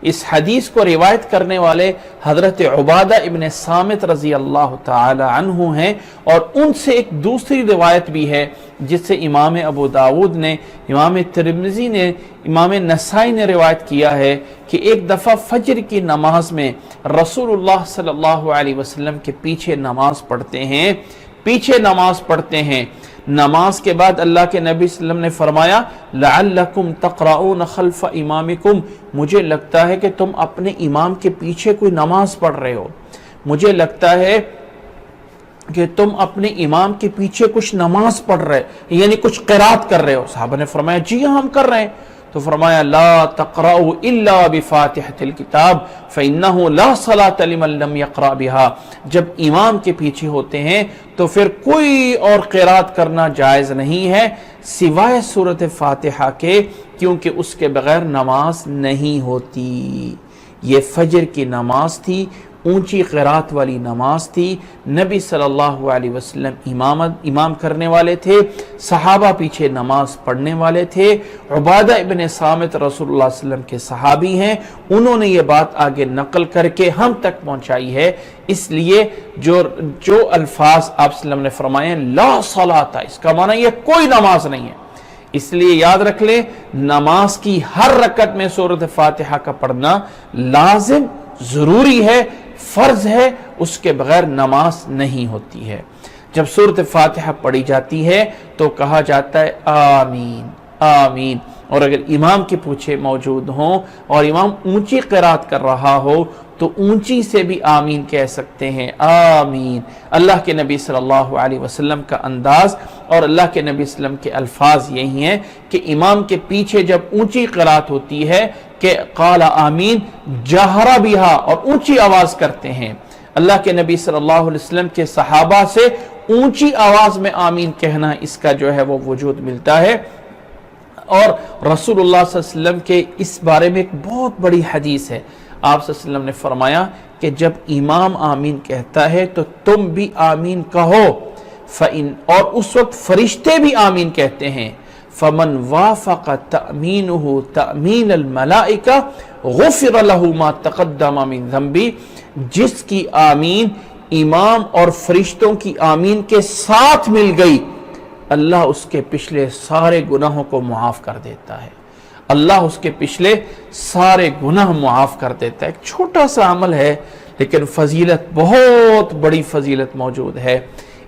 اس حدیث کو روایت کرنے والے حضرت عبادہ ابن صامت رضی اللہ تعالی عنہ ہیں، اور ان سے ایک دوسری روایت بھی ہے جس سے امام ابو داود نے، امام ترمذی نے، امام نسائی نے روایت کیا ہے کہ ایک دفعہ فجر کی نماز میں رسول اللہ صلی اللہ علیہ وسلم کے پیچھے نماز پڑھتے ہیں، نماز کے بعد اللہ کے نبی صلی اللہ علیہ وسلم نے فرمایا لعلکم تقرؤون خلف امامکم، مجھے لگتا ہے کہ تم اپنے امام کے پیچھے کوئی نماز پڑھ رہے ہو، مجھے لگتا ہے کہ تم اپنے امام کے پیچھے کچھ نماز پڑھ رہے، یعنی کچھ قرات کر رہے ہو۔ صحابہ نے فرمایا جی ہم کر رہے ہیں، تو فرمایا لا تقرؤوا الا بفاتحة الکتاب فإنه لا صلاة لمن لم يقرأ بها، جب امام کے پیچھے ہوتے ہیں تو پھر کوئی اور قرات کرنا جائز نہیں ہے سوائے سورۃ فاتحہ کے، کیونکہ اس کے بغیر نماز نہیں ہوتی۔ یہ فجر کی نماز تھی، اونچی قرات والی نماز تھی، نبی صلی اللہ علیہ وسلم امام کرنے والے تھے، صحابہ پیچھے نماز پڑھنے والے تھے۔ عبادہ ابن صامت رسول اللہ صلی اللہ علیہ وسلم کے صحابی ہیں، انہوں نے یہ بات آگے نقل کر کے ہم تک پہنچائی ہے، اس لیے جو الفاظ آپ صلی اللہ علیہ وسلم نے فرمائے لا صلاۃ، اس کا معنی یہ کوئی نماز نہیں ہے، اس لیے یاد رکھ لیں نماز کی ہر رکعت میں سورۃ فاتحہ کا پڑھنا لازم ضروری ہے، فرض ہے، اس کے بغیر نماز نہیں ہوتی ہے۔ جب سورۃ فاتحہ پڑھی جاتی ہے تو کہا جاتا ہے آمین آمین، اور اگر امام کے پیچھے موجود ہوں اور امام اونچی قرات کر رہا ہو تو اونچی سے بھی آمین کہہ سکتے ہیں، آمین۔ اللہ کے نبی صلی اللہ علیہ وسلم کا انداز اور اللہ کے نبی صلی اللہ علیہ وسلم کے الفاظ یہی ہیں کہ امام کے پیچھے جب اونچی قرات ہوتی ہے کہ قال آمین جہرا بہا، اور اونچی آواز کرتے ہیں۔ اللہ کے نبی صلی اللہ علیہ وسلم کے صحابہ سے اونچی آواز میں آمین کہنا، اس کا جو ہے وہ وجود ملتا ہے۔ اور رسول اللہ صلی اللہ علیہ وسلم کے اس بارے میں ایک بہت بڑی حدیث ہے۔ آپ صلی اللہ علیہ وسلم نے فرمایا کہ جب امام آمین کہتا ہے تو تم بھی آمین کہو، اور اس وقت فرشتے بھی آمین کہتے ہیں۔ فمن وافق تأمینہ تأمین الملائکہ غفر لہ ما تقدم من ذنبہ، جس کی آمین امام اور فرشتوں کی آمین کے ساتھ مل گئی، اللہ اس کے پچھلے سارے گناہوں کو معاف کر دیتا ہے۔ اللہ اس کے پچھلے سارے گناہ معاف کر دیتا ہے۔ ایک چھوٹا سا عمل ہے لیکن فضیلت، بہت بڑی فضیلت موجود ہے۔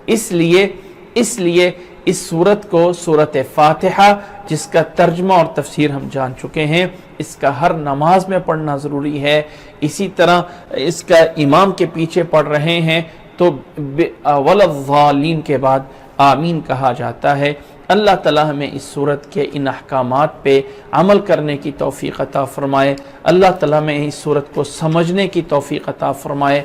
اس لیے اس سورت کو سورۃ فاتحہ، جس کا ترجمہ اور تفسیر ہم جان چکے ہیں، اس کا ہر نماز میں پڑھنا ضروری ہے۔ اسی طرح اس کا امام کے پیچھے پڑھ رہے ہیں تو وَلَضَّالِّينَ کے بعد آمین کہا جاتا ہے۔ اللہ تعالیٰ ہمیں اس سورت کے ان احکامات پہ عمل کرنے کی توفیق عطا فرمائے۔ اللہ تعالیٰ ہمیں اس سورت کو سمجھنے کی توفیق عطا فرمائے۔